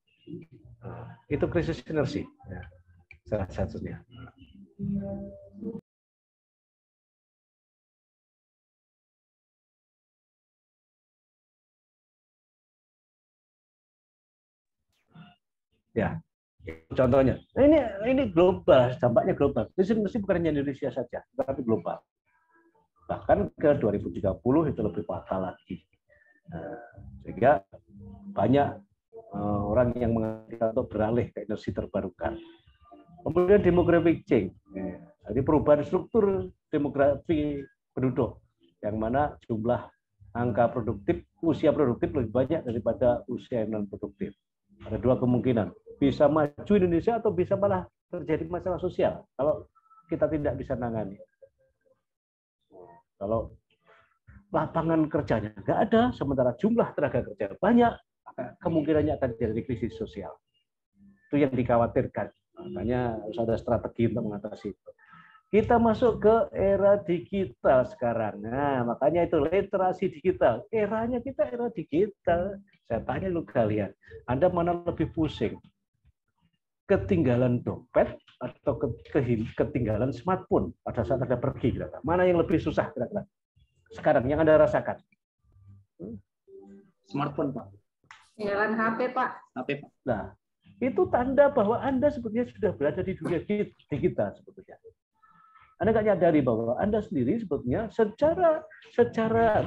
itu krisis energi. Ya, salah satunya. Ya, contohnya, ini global, dampaknya global. Krisis energi bukan hanya Indonesia saja, tapi global. Bahkan ke 2030 itu lebih fatal lagi. Sehingga banyak orang yang mengatakan untuk beralih ke energi terbarukan. Kemudian demographic change, jadi perubahan struktur demografi penduduk, yang mana jumlah angka produktif, usia produktif lebih banyak daripada usia non produktif. Ada dua kemungkinan, bisa maju Indonesia atau bisa malah terjadi masalah sosial kalau kita tidak bisa nangani. Kalau lapangan kerjanya nggak ada, sementara jumlah tenaga kerja banyak, kemungkinannya akan terjadi krisis sosial. Itu yang dikhawatirkan. Makanya harus ada strategi untuk mengatasi itu. Kita masuk ke era digital sekarang. Nah, makanya itu literasi digital. Eranya kita era digital. Saya tanya lu kalian, Anda mana lebih pusing? Ketinggalan dompet atau ketinggalan smartphone pada saat Anda pergi? Kira-kira. Mana yang lebih susah kira-kira? Sekarang yang Anda rasakan? Smartphone, Pak. Ketinggalan HP, Pak. HP, Pak. Nah, itu tanda bahwa Anda sebetulnya sudah berada di dunia digital sebetulnya. Anda nggak nyadari bahwa Anda sendiri sebetulnya secara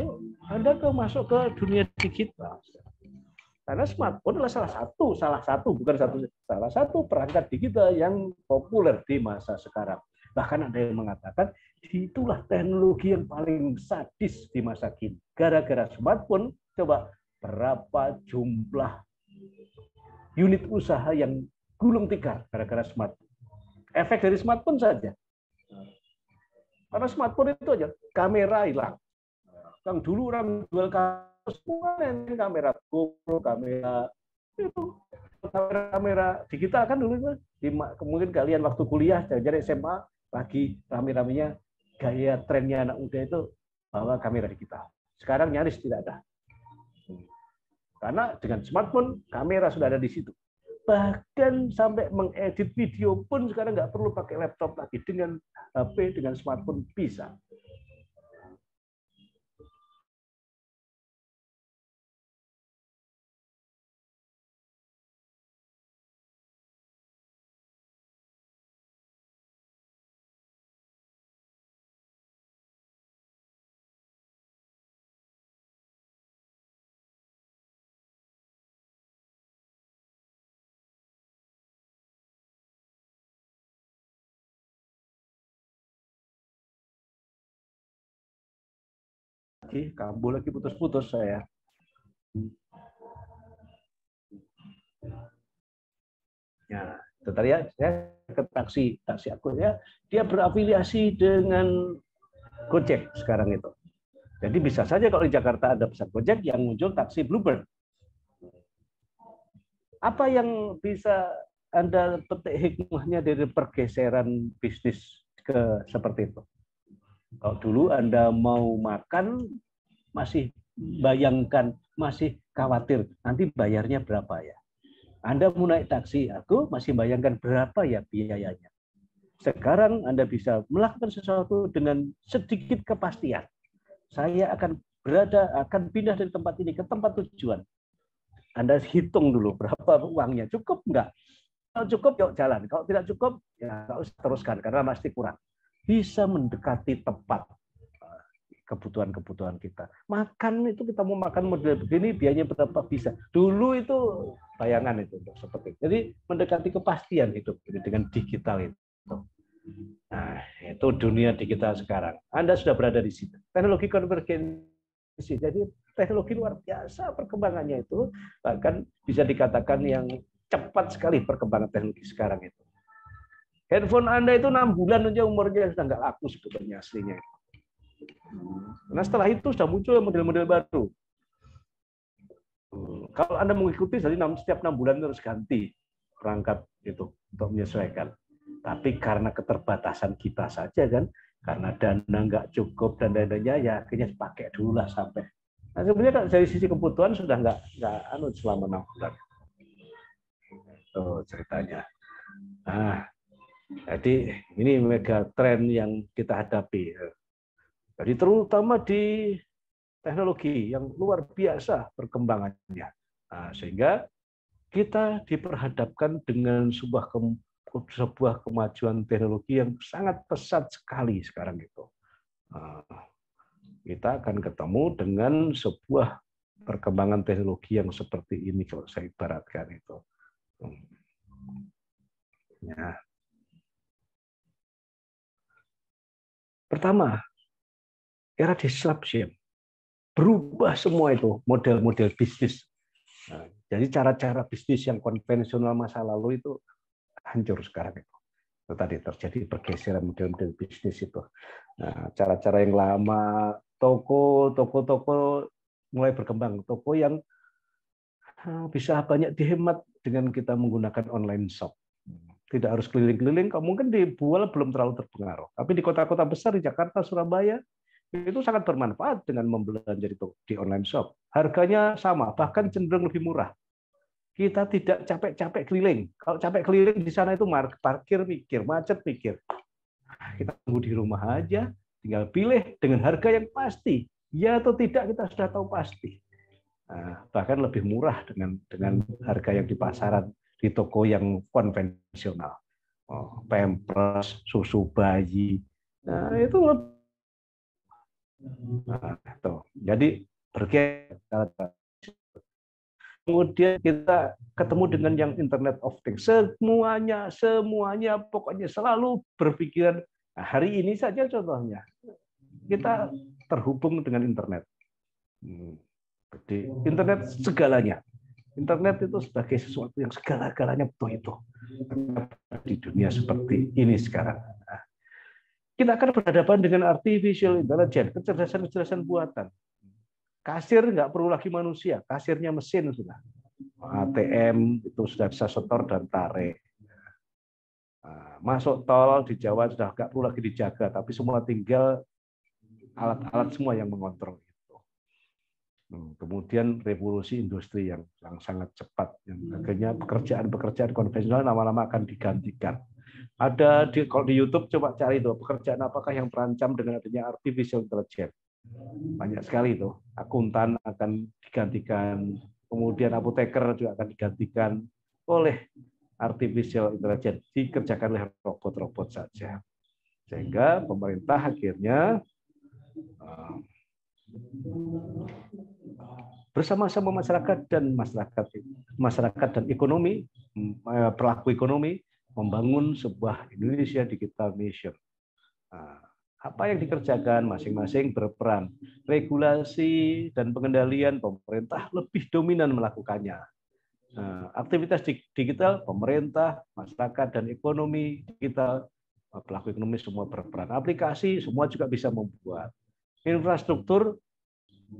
Anda masuk ke dunia digital. Karena smartphone adalah salah satu perangkat digital yang populer di masa sekarang. Bahkan ada yang mengatakan itulah teknologi yang paling sadis di masa kini. Gara-gara smartphone, coba berapa jumlah unit usaha yang gulung tikar gara-gara smartphone. Efek dari smartphone saja. Karena smartphone itu aja, kamera hilang. Yang dulu orang jual semua kamera GoPro, kamera itu kamera digital kan dulu itu. Mungkin kalian waktu kuliah jadi SMA lagi rame-ramenya gaya trennya anak muda itu bawa kamera digital. Sekarang nyaris tidak ada. Karena dengan smartphone kamera sudah ada di situ. Bahkan sampai mengedit video pun sekarang nggak perlu pakai laptop lagi, dengan HP, dengan smartphone bisa. Kambuh lagi putus-putus saya. Ya, itu tadi ya, saya ke taksi aku ya, dia berafiliasi dengan Gojek sekarang itu. Jadi bisa saja kalau di Jakarta ada pesan Gojek yang muncul taksi Bluebird. Apa yang bisa Anda petik hikmahnya dari pergeseran bisnis ke seperti itu? Kalau dulu Anda mau makan, masih bayangkan, masih khawatir, nanti bayarnya berapa ya? Anda mau naik taksi, aku masih bayangkan berapa ya biayanya. Sekarang Anda bisa melakukan sesuatu dengan sedikit kepastian. Saya akan pindah dari tempat ini ke tempat tujuan. Anda hitung dulu berapa uangnya, cukup enggak? Kalau cukup, yuk jalan. Kalau tidak cukup, ya nggak usah teruskan, karena pasti kurang. Bisa mendekati tepat kebutuhan-kebutuhan kita. Makan itu kita mau makan model begini, biayanya berapa bisa. Dulu itu bayangan itu seperti itu. Jadi mendekati kepastian hidup dengan digital itu. Nah, itu dunia digital sekarang. Anda sudah berada di situ. Teknologi konvergensi. Jadi teknologi luar biasa perkembangannya itu, bahkan bisa dikatakan yang cepat sekali perkembangan teknologi sekarang itu. Handphone Anda itu 6 bulan aja umurnya sudah nggak laku sebetulnya aslinya. Nah setelah itu sudah muncul model-model baru. Kalau Anda mengikuti, jadi setiap 6 bulan harus ganti perangkat itu untuk menyesuaikan. Tapi karena keterbatasan kita saja kan, karena dana nggak cukup dan dananya ya akhirnya pakai dulu lah sampai. Nah sebenarnya dari sisi kebutuhan sudah nggak selama 6 bulan. Itu ceritanya. Nah, jadi ini mega trend yang kita hadapi. Jadi terutama di teknologi yang luar biasa perkembangannya. Nah, sehingga kita diperhadapkan dengan sebuah kemajuan teknologi yang sangat pesat sekali sekarang itu. Kita akan ketemu dengan sebuah perkembangan teknologi yang seperti ini kalau saya ibaratkan itu. Ya. Pertama, era disruption. Berubah semua itu model-model bisnis. Nah, jadi cara-cara bisnis yang konvensional masa lalu itu hancur sekarang itu. Tadi terjadi pergeseran model-model bisnis itu. Nah, cara-cara yang lama, toko mulai berkembang. Toko yang bisa banyak dihemat dengan kita menggunakan online shop. Tidak harus keliling-keliling, mungkin di Bual belum terlalu terpengaruh. Tapi di kota-kota besar di Jakarta, Surabaya, itu sangat bermanfaat dengan membelanja di online shop. Harganya sama, bahkan cenderung lebih murah. Kita tidak capek-capek keliling. Kalau capek keliling di sana itu parkir mikir, macet mikir. Kita tunggu di rumah aja, tinggal pilih dengan harga yang pasti. Ya atau tidak kita sudah tahu pasti. Nah, bahkan lebih murah dengan harga yang di pasaran, di toko yang konvensional. Pampers, susu bayi. Nah, itu Nah, tuh. Jadi bergeser. Kemudian kita ketemu dengan yang Internet of Things. Semuanya pokoknya selalu berpikiran, nah, hari ini saja contohnya, kita terhubung dengan internet. Jadi internet segalanya. Internet itu sebagai sesuatu yang segala-galanya betul itu. Di dunia seperti ini sekarang. Nah, kita akan berhadapan dengan artificial intelligence, kecerdasan buatan. Kasir nggak perlu lagi manusia, kasirnya mesin sudah. ATM itu sudah bisa setor dan tarik. Masuk tol di Jawa sudah nggak perlu lagi dijaga, tapi semua tinggal alat-alat semua yang mengontrol itu. Kemudian revolusi industri yang sangat cepat, yang akhirnya pekerjaan konvensional lama-lama akan digantikan. Ada kalau di YouTube coba cari itu pekerjaan apakah yang terancam dengan adanya artificial intelligence. Banyak sekali itu. Akuntan akan digantikan, kemudian apoteker juga akan digantikan oleh artificial intelligence, dikerjakan oleh robot-robot saja. Sehingga pemerintah akhirnya bersama-sama masyarakat dan ekonomi, pelaku ekonomi membangun sebuah Indonesia Digital Nation. Apa yang dikerjakan masing-masing berperan. Regulasi dan pengendalian pemerintah lebih dominan melakukannya. Aktivitas digital pemerintah, masyarakat dan ekonomi digital, pelaku ekonomi semua berperan. Aplikasi semua juga bisa membuat. Infrastruktur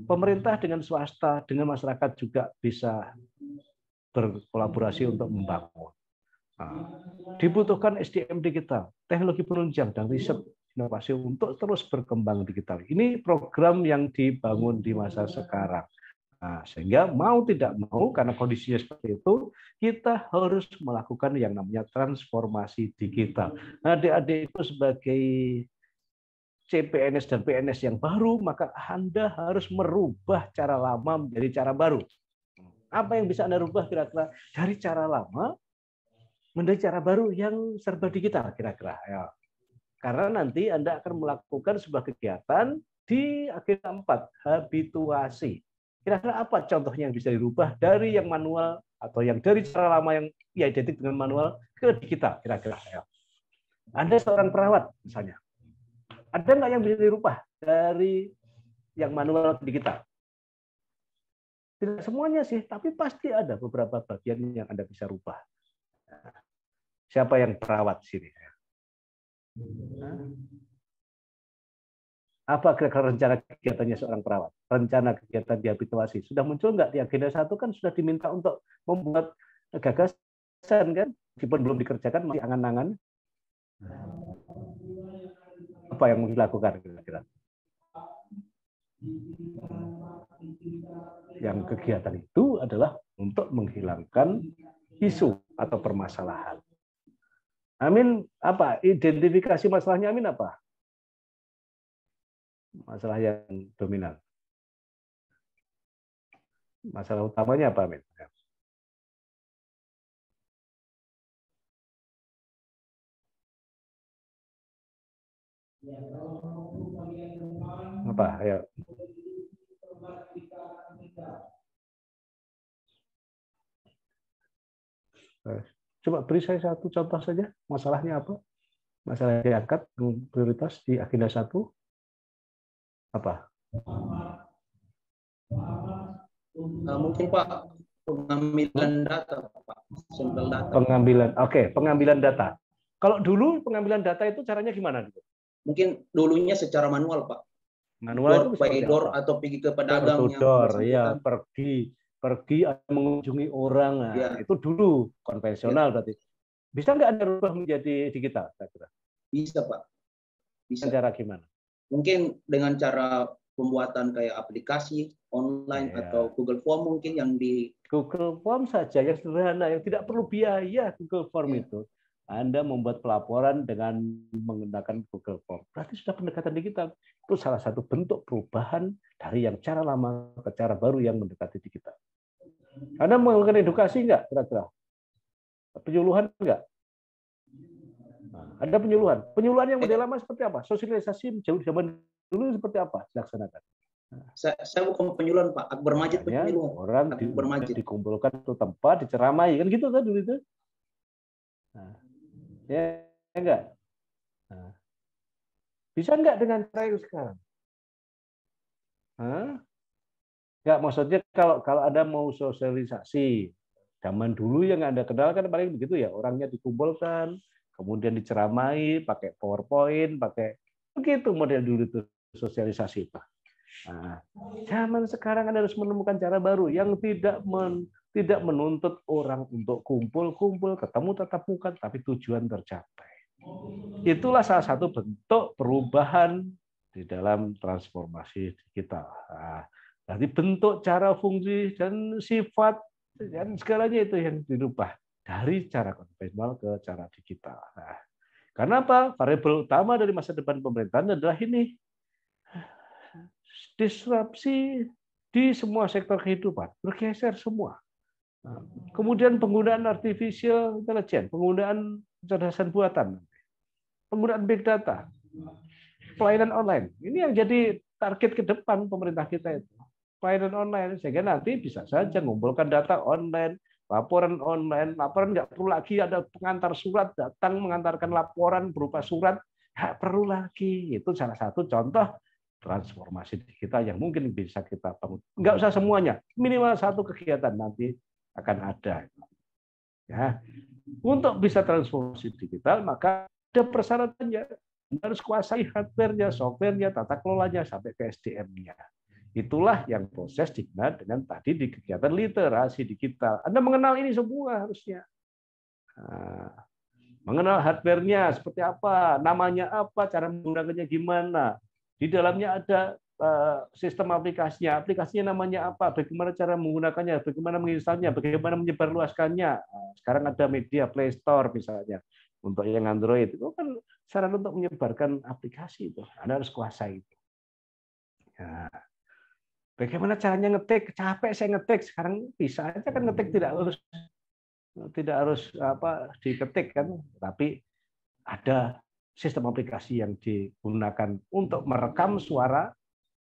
pemerintah dengan swasta dengan masyarakat juga bisa berkolaborasi untuk membangun. Dibutuhkan SDM digital, teknologi penunjang dan riset inovasi untuk terus berkembang digital. Ini program yang dibangun di masa sekarang. Sehingga mau tidak mau, karena kondisinya seperti itu, kita harus melakukan yang namanya transformasi digital. Adik-adik itu sebagai CPNS dan PNS yang baru, maka Anda harus merubah cara lama menjadi cara baru. Apa yang bisa Anda rubah kira-kira dari cara lama menjadi cara baru yang serba digital kira-kira? Ya. Karena nanti Anda akan melakukan sebuah kegiatan di agenda 4, habituasi. Kira-kira apa contohnya yang bisa dirubah dari yang manual atau yang dari cara lama yang identik dengan manual ke digital kira-kira? Anda seorang perawat misalnya. Ada nggak yang bisa dirubah dari yang manual ke digital? Tidak semuanya sih, tapi pasti ada beberapa bagian yang Anda bisa rubah. Siapa yang perawat sini? Apa kira-kira rencana kegiatannya seorang perawat? Rencana kegiatan di habituasi sudah muncul nggak? Di agenda 1 kan sudah diminta untuk membuat gagasan kan? Meskipun belum dikerjakan masih angan-angan. Apa yang mau dilakukan kira-kira? Yang kegiatan itu adalah untuk menghilangkan isu atau permasalahan. Amin apa? Identifikasi masalahnya Amin apa? Masalah yang dominan. Masalah utamanya apa, Amin? Apa? Ayo. Coba beri saya satu contoh saja. Masalahnya apa? Masalah yang diangkat prioritas di agenda 1 apa? Mungkin Pak pengambilan data, Pak. Data. Pengambilan, oke, pengambilan data. Kalau dulu pengambilan data itu caranya gimana? Mungkin dulunya secara manual, Pak. Manual door by door atau pergi ke pedagang yang door, ya, pergi mengunjungi orang. Nah, ya. Itu dulu konvensional ya. Berarti. Bisa nggak Anda rubah menjadi digital? Kira-kira? Bisa, Pak. Bisa. Cara gimana? Mungkin dengan cara pembuatan kayak aplikasi online atau Google Form mungkin yang di Google Form saja yang sederhana yang tidak perlu biaya. Google Form itu Anda membuat pelaporan dengan menggunakan Google Form. Berarti sudah pendekatan digital. Itu salah satu bentuk perubahan dari yang cara lama ke cara baru yang mendekati digital. Anda melakukan edukasi enggak kira-kira? Penyuluhan enggak? Nah, ada penyuluhan. Penyuluhan yang model lama seperti apa? Sosialisasi jauh zaman dulu seperti apa dilaksanakan? Saya bukan penyuluhan Pak, Akbar Majid penyuluhan. Orang dikumpulkan satu tempat, diceramai kan gitu kan dulu itu. Nah, ya enggak. Nah, bisa enggak dengan cara itu sekarang? Enggak, maksudnya kalau ada mau sosialisasi, zaman dulu yang Anda kenal kan paling begitu ya, orangnya dikumpulkan, kemudian diceramai, pakai PowerPoint, pakai begitu model dulu itu sosialisasi Pak. Nah, zaman sekarang Anda harus menemukan cara baru yang tidak menuntut orang untuk kumpul-kumpul, ketemu tatap muka, tapi tujuan tercapai. Itulah salah satu bentuk perubahan di dalam transformasi digital. Nah, jadi bentuk, cara, fungsi, dan sifat, dan segalanya itu yang dirubah dari cara konvensional ke cara digital. Nah, karena apa? Variabel utama dari masa depan pemerintahan adalah ini. Disrupsi di semua sektor kehidupan, bergeser semua. Nah, kemudian penggunaan artificial intelligence, penggunaan kecerdasan buatan, penggunaan big data, pelayanan online. Ini yang jadi target ke depan pemerintah kita itu. Pelayanan online, sehingga nanti bisa saja mengumpulkan data online, laporan online, laporan nggak perlu lagi ada pengantar surat datang mengantarkan laporan berupa surat, nggak perlu lagi. Itu salah satu contoh transformasi digital yang mungkin bisa kita bangun. Nggak usah semuanya, minimal satu kegiatan nanti akan ada. Ya, untuk bisa transformasi digital maka ada persyaratannya, harus kuasai hardware-nya, software-nya, tata kelolanya sampai ke SDM-nya. Itulah yang proses dikenal dengan tadi di kegiatan literasi digital. Anda mengenal ini semua harusnya. Nah, mengenal hardware-nya seperti apa, namanya apa, cara menggunakannya gimana. Di dalamnya ada sistem aplikasinya. Aplikasinya namanya apa, bagaimana cara menggunakannya, bagaimana menginstalnya, bagaimana menyebarluaskannya. Sekarang ada media Play Store misalnya. Untuk yang Android, itu kan saran untuk menyebarkan aplikasi itu. Anda harus kuasai itu. Ya. Bagaimana caranya ngetik? Capek saya ngetik. Sekarang bisa aja kan ngetik, tidak harus apa diketik kan, tapi ada sistem aplikasi yang digunakan untuk merekam suara,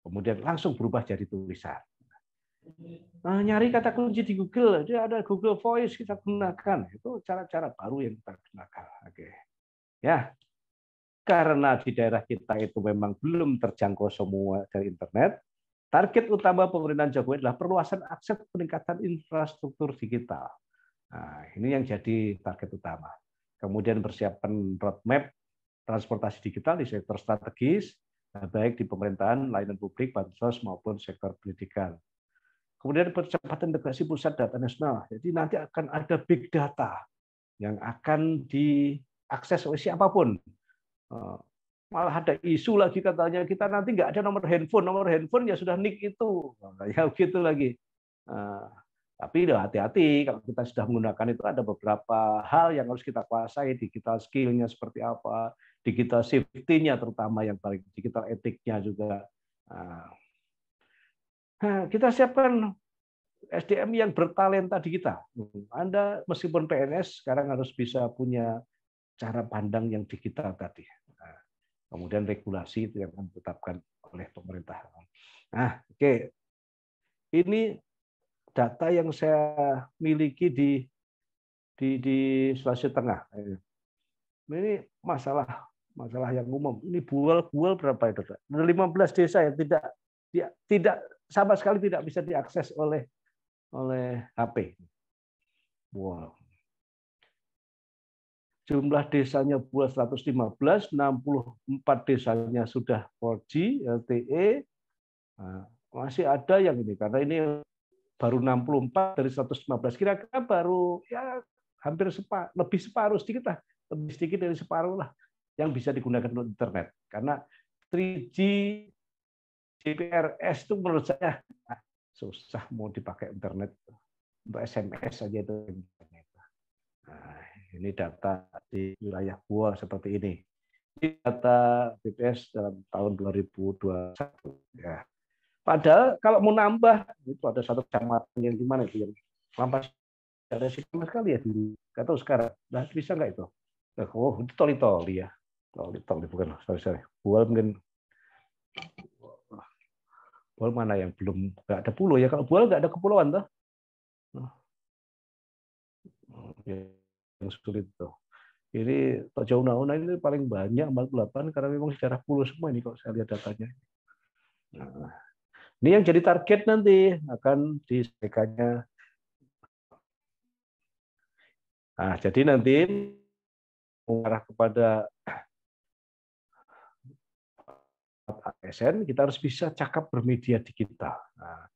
kemudian langsung berubah jadi tulisan. Nah, nyari kata kunci di Google, dia ada Google Voice kita gunakan. Itu cara-cara baru yang kita gunakan. Oke, ya. Karena di daerah kita itu memang belum terjangkau semua dari internet. Target utama pemerintahan Jokowi adalah perluasan akses peningkatan infrastruktur digital. Nah, ini yang jadi target utama. Kemudian persiapan roadmap transportasi digital di sektor strategis, baik di pemerintahan, layanan publik, bansos maupun sektor pendidikan. Kemudian percepatan integrasi pusat data nasional. Jadi nanti akan ada big data yang akan diakses oleh siapapun. Malah ada isu lagi katanya kita nanti nggak ada nomor handphone ya sudah nik itu, ya gitu lagi. Tapi hati-hati kalau kita sudah menggunakan itu ada beberapa hal yang harus kita kuasai, digital skill-nya seperti apa, digital safety-nya terutama yang paling digital etiknya juga. Nah, kita siapkan SDM yang bertalenta digital. Anda meskipun PNS sekarang harus bisa punya cara pandang yang digital tadi. Kemudian regulasi itu yang ditetapkan oleh pemerintah. Nah, oke. Ini data yang saya miliki di Sulawesi Tengah. Ini masalah yang umum. Ini bual berapa itu? Ada 15 desa yang tidak sama sekali tidak bisa diakses oleh HP. Wow. Jumlah desanya buat 115, 64 desanya sudah 4G, LTE. Nah, masih ada yang ini, karena ini baru 64 dari 115. Kira-kira baru ya hampir lebih separuh sedikit lah, lebih sedikit dari separuh lah yang bisa digunakan untuk internet. Karena 3G, GPRS itu menurut saya susah mau dipakai internet. Untuk SMS saja itu. Nah, ini data di wilayah Buol seperti ini. Ini data BPS dalam tahun 2021. Ya. Padahal kalau mau nambah, itu ada satu kecamatan yang gimana itu yang lampas ada sama sekali ya dulu. Nggak tahu sekarang. Nah, bisa nggak itu? Oh, itu toli-toli ya. Toli bukan. Sorry. Buol mungkin. Boal mana yang belum nggak ada pulau ya? Kalau Boal nggak ada kepulauan toh. Yang sulit tuh. Ini Toja Una-Una ini paling banyak 48 karena memang sejarah pulau semua ini kalau saya lihat datanya. Nah, ini yang jadi target nanti akan diselesaikannya. Nah, jadi nanti mengarah kepada ASN, kita harus bisa cakap bermedia digital. Nah,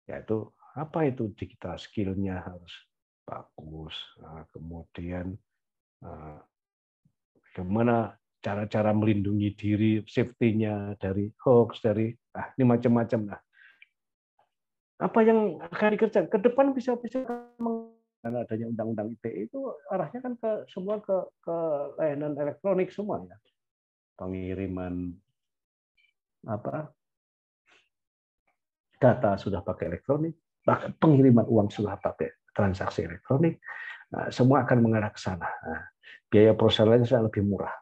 yaitu apa itu digital, skill-nya harus bagus. Nah, kemudian bagaimana cara-cara melindungi diri, safety-nya dari hoax, dari ini macam-macam. Nah, apa yang akan dikerjakan ke depan bisa karena adanya undang-undang ITE itu arahnya kan semua ke layanan elektronik semua ya. Pengiriman data sudah pakai elektronik, bahkan pengiriman uang sudah pakai transaksi elektronik. Nah, semua akan mengarah ke sana. Nah, biaya prosesingan lebih murah.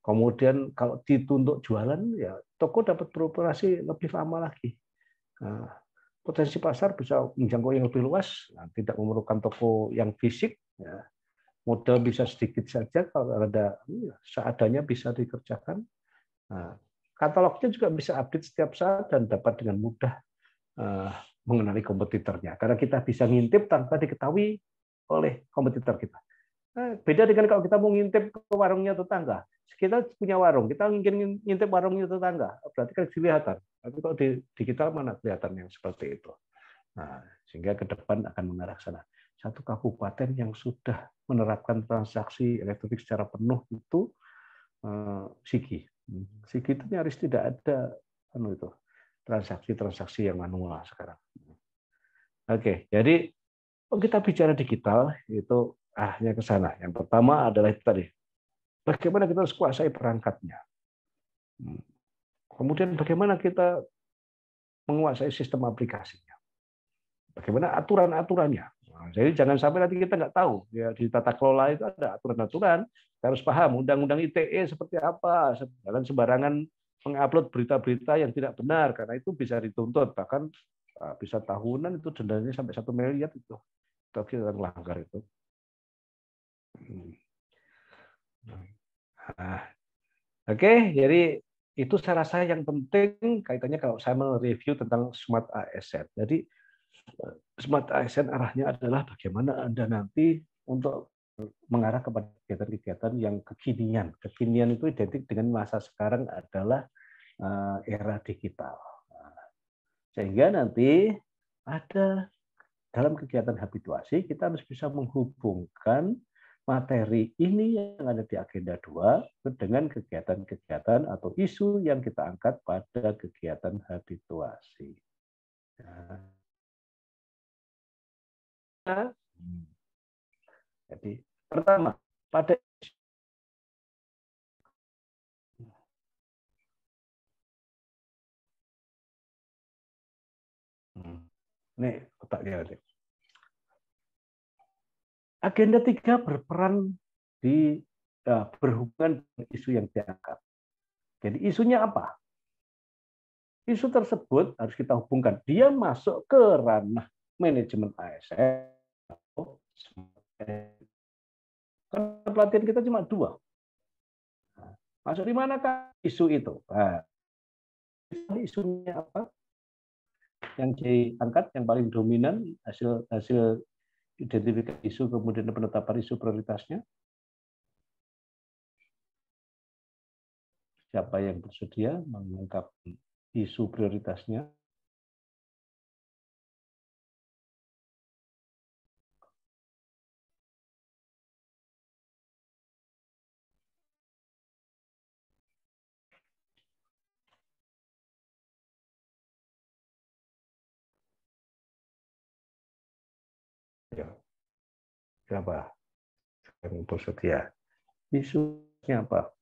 Kemudian kalau dituntut jualan, ya toko dapat beroperasi lebih lama lagi. Nah, potensi pasar bisa menjangkau yang lebih luas, tidak memerlukan toko yang fisik. Ya. Modal bisa sedikit saja, kalau ada seadanya bisa dikerjakan. Nah, katalognya juga bisa update setiap saat dan dapat dengan mudah mengenali kompetitornya. Karena kita bisa ngintip tanpa diketahui oleh kompetitor kita. Beda dengan kalau kita mau ngintip ke warungnya tetangga. Kita punya warung, kita ingin ngintip warungnya tetangga, berarti kan kelihatan. Tapi kalau di digital mana kelihatan yang seperti itu. Nah, sehingga ke depan akan mengarah ke sana. Satu kabupaten yang sudah menerapkan transaksi elektronik secara penuh itu Sigi. Sigi itu nyaris tidak ada itu transaksi-transaksi yang manual sekarang. Oke, jadi kalau kita bicara digital itu arahnya ke sana. Yang pertama adalah itu tadi. Bagaimana kita harus kuasai perangkatnya. Kemudian bagaimana kita menguasai sistem aplikasinya. Bagaimana aturan-aturannya. Nah, jadi jangan sampai nanti kita nggak tahu. Ya, di tata kelola itu ada aturan-aturan. Kita harus paham undang-undang ITE seperti apa. Jangan sembarangan mengupload berita-berita yang tidak benar, karena itu bisa dituntut. Bahkan bisa tahunan itu dendanya sampai 1 miliar itu. Tapi kita melanggar itu. Nah, oke, jadi itu saya rasa yang penting kaitannya kalau saya mereview tentang Smart ASN. Jadi Smart ASN arahnya adalah bagaimana Anda nanti untuk mengarah kepada kegiatan-kegiatan yang kekinian. Kekinian itu identik dengan masa sekarang adalah era digital. Sehingga nanti ada dalam kegiatan habituasi kita harus bisa menghubungkan materi ini yang ada di agenda 2 dengan kegiatan-kegiatan atau isu yang kita angkat pada kegiatan habituasi. Jadi pertama, pada ini otaknya. Agenda 3 berperan di berhubungan dengan isu yang diangkat. Jadi isunya apa? Isu tersebut harus kita hubungkan. Dia masuk ke ranah manajemen ASN. Karena pelatihan kita cuma 2. Masuk di manakah isu itu? Nah, isunya apa? Yang diangkat yang paling dominan hasil identifikasi isu kemudian penetapan isu prioritasnya. Siapa yang bersedia mengungkap isu prioritasnya? Ya. Siapa yang bersedia? Isunya apa?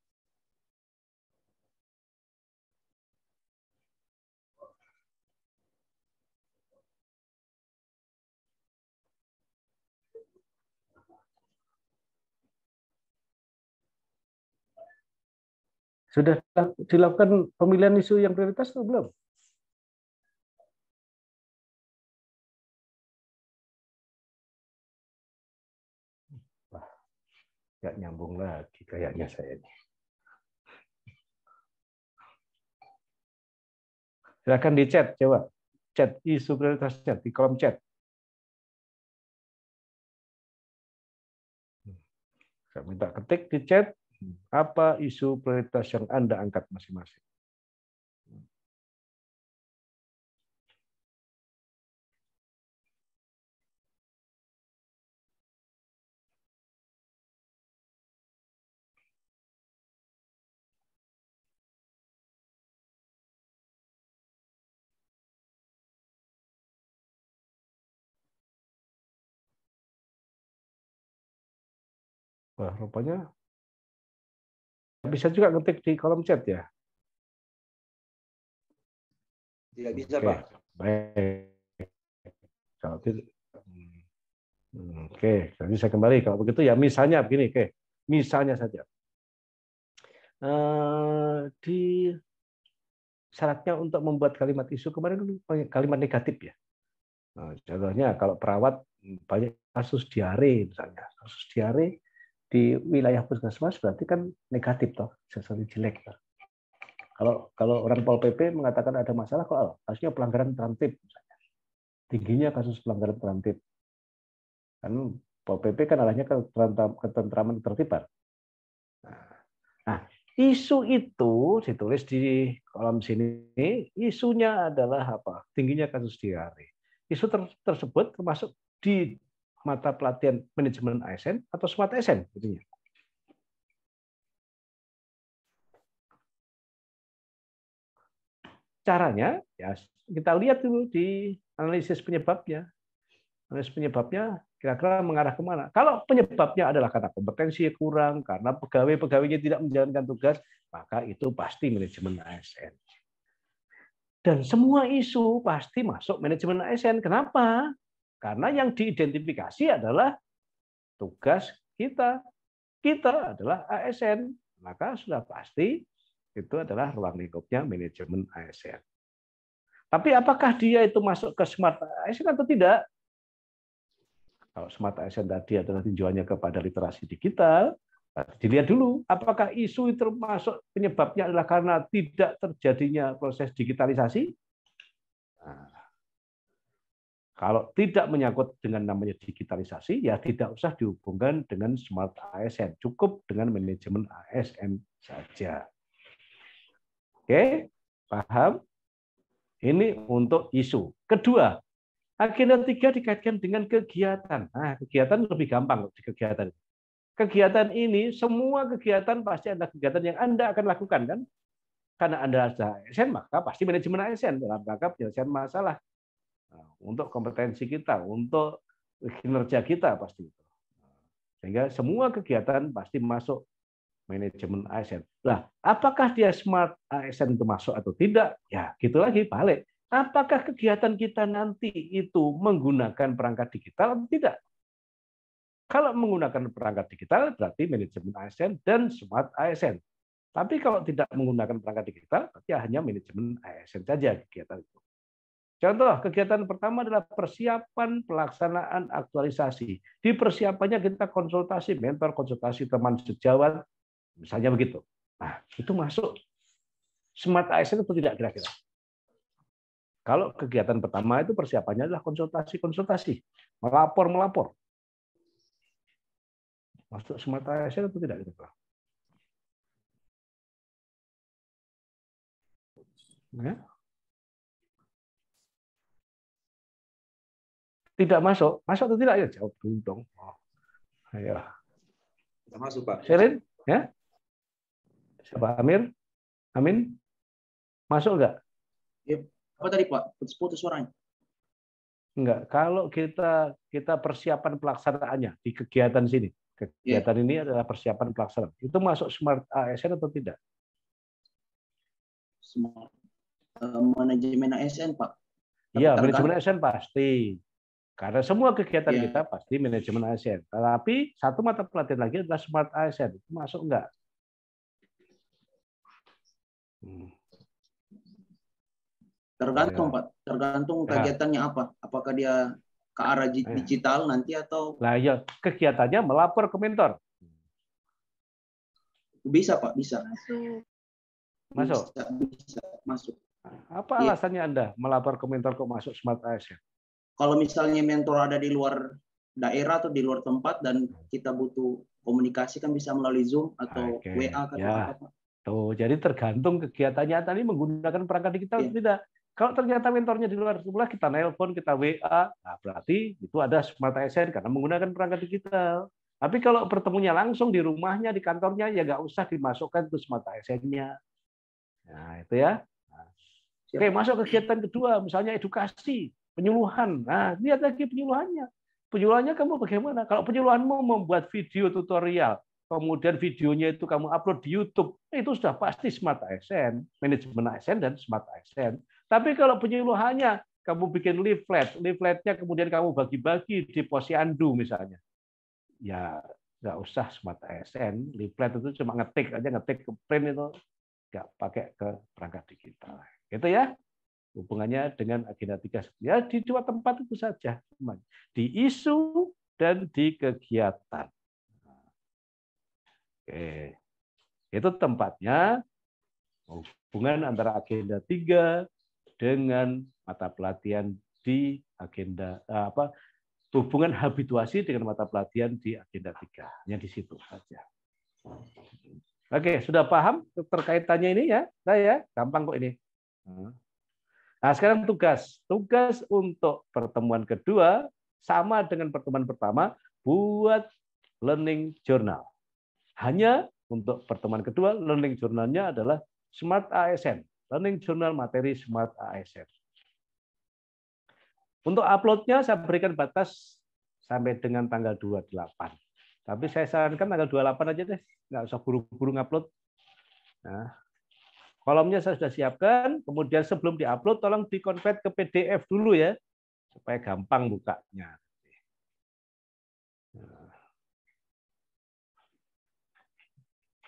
Sudah dilakukan pemilihan isu yang prioritas atau belum? Nggak nyambung lagi kayaknya saya ini. Silakan di chat, coba. Chat isu prioritasnya di kolom chat. Saya minta ketik di chat apa isu prioritas yang Anda angkat masing-masing. Wah, rupanya bisa juga ngetik di kolom chat ya. Tidak bisa, Oke, Pak. baik. Kalau tidak, oke, jadi saya kembali. Kalau begitu ya misalnya begini, oke, misalnya saja di syaratnya untuk membuat kalimat isu kemarin kalimat negatif ya. Nah, contohnya kalau perawat banyak kasus diare misalnya, kasus diare di wilayah puskesmas berarti kan negatif toh, sesuatu jelek toh. Kalau orang Pol PP mengatakan ada masalah, kok kasusnya pelanggaran tertib misalnya. Tingginya kasus pelanggaran tertib. Kan Pol PP kan arahnya ketentraman ketertiban. Nah, isu itu ditulis di kolom sini, isunya adalah apa? Tingginya kasus diare. Isu tersebut termasuk di mata pelatihan manajemen ASN atau SMART ASN gitu. Caranya ya kita lihat dulu di analisis penyebabnya. Analisis penyebabnya kira-kira mengarah kemana. Kalau penyebabnya adalah karena kompetensi kurang, karena pegawai-pegawainya tidak menjalankan tugas, maka itu pasti manajemen ASN. Dan semua isu pasti masuk manajemen ASN. Kenapa? Karena yang diidentifikasi adalah tugas kita. Kita adalah ASN. Maka sudah pasti itu adalah ruang lingkupnya manajemen ASN. Tapi apakah dia itu masuk ke SMART ASN atau tidak? Kalau SMART ASN tadi adalah tinjauannya kepada literasi digital, dilihat dulu apakah isu itu termasuk penyebabnya adalah karena tidak terjadinya proses digitalisasi. Nah, kalau tidak menyangkut dengan namanya digitalisasi, ya tidak usah dihubungkan dengan SMART ASN. Cukup dengan manajemen ASN saja. Oke, paham? Ini untuk isu. Kedua, agenda 3 dikaitkan dengan kegiatan. Nah, kegiatan lebih gampang di kegiatan. Kegiatan ini, semua kegiatan pasti ada kegiatan yang Anda akan lakukan, kan? Karena Anda ada ASN, maka pasti manajemen ASN dalam rangka penyelesaian masalah. Untuk kompetensi kita, untuk kinerja kita pasti itu. Sehingga semua kegiatan pasti masuk manajemen ASN. Nah, apakah dia SMART ASN itu masuk atau tidak? Ya, gitu lagi, balik. Apakah kegiatan kita nanti itu menggunakan perangkat digital atau tidak? Kalau menggunakan perangkat digital, berarti manajemen ASN dan SMART ASN. Tapi kalau tidak menggunakan perangkat digital, berarti hanya manajemen ASN saja kegiatan itu. Contoh, kegiatan pertama adalah persiapan pelaksanaan aktualisasi. Di persiapannya kita konsultasi mentor, konsultasi teman sejawat, misalnya begitu. Nah, itu masuk SMART ASN atau tidak kira-kira? Kalau kegiatan pertama itu persiapannya adalah konsultasi-konsultasi, melapor-melapor. Masuk SMART ASN atau tidak kira-kira? Ya. Tidak masuk. Masuk atau tidak? Ya jawab dulu dong. Oh. Ayo. Tidak masuk, Pak. Sherin? Ya? Siapa? Amir? Amin? Masuk enggak? Ya, apa tadi Pak? Putus suaranya. Enggak. Kalau kita persiapan pelaksanaannya di kegiatan sini. Kegiatan ini adalah persiapan pelaksanaan. Itu masuk SMART ASN atau tidak? Smart manajemen ASN, Pak. Iya, manajemen ASN pasti. Karena semua kegiatan kita pasti manajemen ASN. Tapi satu mata pelatihan lagi adalah SMART ASN. Itu masuk enggak? Tergantung, Pak. Tergantung kegiatannya apa. Apakah dia ke arah digital nanti atau... Nah, ya kegiatannya melapor ke mentor. Bisa Pak, bisa. Masuk. Bisa masuk. Apa alasannya Anda melapor ke mentor kok masuk Smart ASN? Kalau misalnya mentor ada di luar daerah atau di luar tempat dan kita butuh komunikasi kan bisa melalui Zoom atau Oke, WA atau ya. apa Pak. Tuh, jadi tergantung kegiatannya tadi menggunakan perangkat digital atau Iya. tidak. Kalau ternyata mentornya di luar sekolah, kita nelpon, kita WA, nah berarti itu ada Smart ASN karena menggunakan perangkat digital. Tapi kalau bertemunya langsung di rumahnya, di kantornya, ya nggak usah dimasukkan ke Smart ASN-nya. Nah, itu ya. Oke, masuk kegiatan kedua, misalnya edukasi, penyuluhan. Nah, lihat lagi penyuluhannya. Penyuluhannya kamu bagaimana? Kalau penyuluhanmu membuat video tutorial, kemudian videonya itu kamu upload di YouTube, itu sudah pasti Smart ASN, manajemen ASN dan Smart ASN. Tapi kalau penyuluhannya, kamu bikin leaflet, leafletnya kemudian kamu bagi-bagi di posyandu misalnya, ya nggak usah Smart ASN, leaflet itu cuma ngetik aja, ngetik ke print itu, nggak pakai ke perangkat digital. Gitu ya. Hubungannya dengan agenda 3. Ya, di dua tempat itu saja. Di isu dan di kegiatan. Oke. Itu tempatnya hubungan antara agenda 3 dengan mata pelatihan di agenda hubungan habituasi dengan mata pelatihan di agenda 3. Hanya di situ saja. Oke, sudah paham terkaitannya ini ya? Nah ya, gampang kok ini. Nah, sekarang tugas. Tugas untuk pertemuan kedua sama dengan pertemuan pertama, buat learning journal. Hanya untuk pertemuan kedua, learning journalnya adalah Smart ASN. Learning journal materi Smart ASN. Untuk uploadnya saya berikan batas sampai dengan tanggal 28. Tapi saya sarankan tanggal 28 aja deh, nggak usah buru-buru ngupload. Nah, kolomnya saya sudah siapkan, kemudian sebelum diupload tolong dikonvert ke PDF dulu ya, supaya gampang bukanya.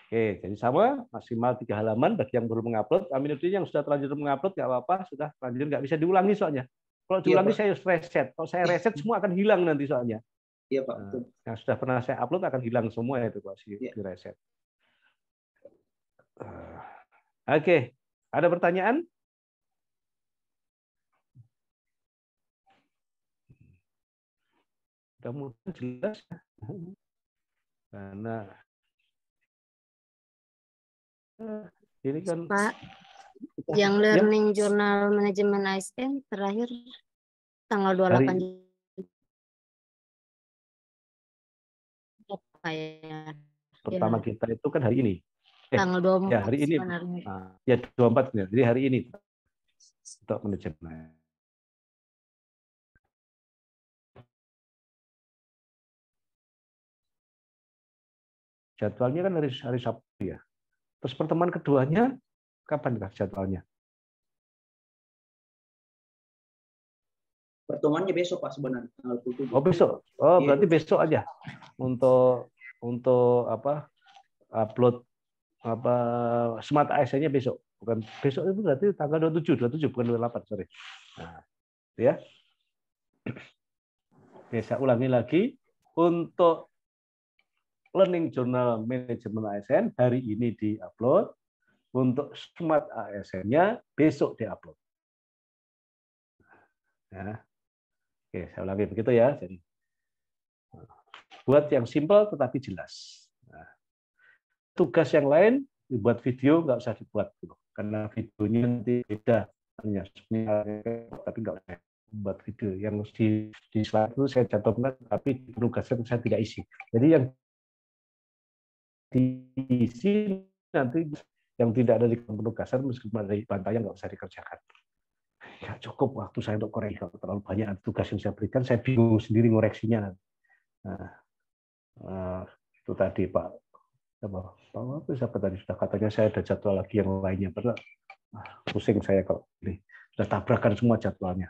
Oke, jadi sama, maksimal 3 halaman bagi yang baru mengupload. Aminuddin yang sudah terlanjur mengupload, nggak apa-apa, sudah terlanjur, nggak bisa diulangi soalnya. Kalau diulangi saya harus reset. Kalau saya reset semua akan hilang nanti soalnya. Iya Pak. Betul. Yang sudah pernah saya upload akan hilang semua itu kalau Iya. di reset. Oke, ada pertanyaan? Mudah-mudahan jelas. Karena ini kan Pak, yang learning jurnal manajemen ASN terakhir tanggal 28 pertama kita itu kan hari ini. Tanggal 24 ya hari ini. sebenarnya. Nah, ya 24 ya. Jadi hari ini untuk manajemen. Jadwalnya kan hari Sabtu ya. Terus pertemuan keduanya kapan jadwalnya? Pertemuannya besok Pak sebenarnya tanggal 27. Oh besok. Oh berarti besok aja untuk upload Smart ASN-nya besok. Bukan besok itu berarti tanggal 27 bukan 28, sorry. Nah, ya. Oke, saya ulangi lagi untuk Learning Journal Manajemen ASN hari ini di-upload. Untuk Smart ASN-nya besok di-upload. Ya. Oke, saya ulangi begitu ya. Jadi buat yang simpel tetapi jelas. Nah, tugas yang lain dibuat video nggak usah dibuat dulu, karena videonya nanti beda. Tapi nggak usah buat video. Yang di slide itu saya cantumkan, tapi penugasan saya tidak isi. Jadi yang diisi nanti yang tidak ada di penugasan meskipun ada di pantainya nggak usah dikerjakan. Ya cukup waktu saya untuk koreksi. Kalau terlalu banyak tugas yang saya berikan, saya bingung sendiri ngoreksinya. Nah, itu tadi Pak siapa tadi sudah katanya saya ada jadwal lagi yang lainnya. Padahal pusing saya kalau ini sudah tabrakan semua jadwalnya.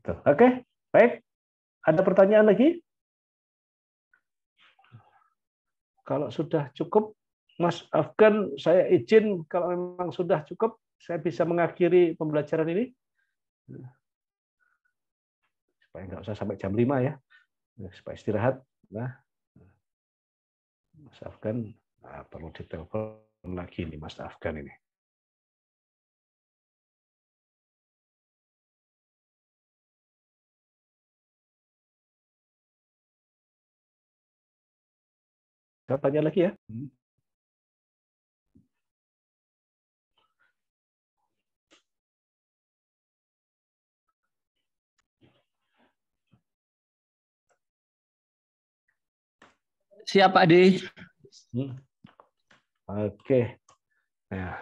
Oke, baik. Ada pertanyaan lagi? Kalau sudah cukup, Mas Afgan, saya izin kalau memang sudah cukup, saya bisa mengakhiri pembelajaran ini. Supaya nggak usah sampai jam 5 ya. Supaya istirahat. Nah. Mas Afgan perlu ditelepon lagi nih Mas Afgan ini. Saya tanya lagi ya. Siap, Pak Adi. Oke. Nah.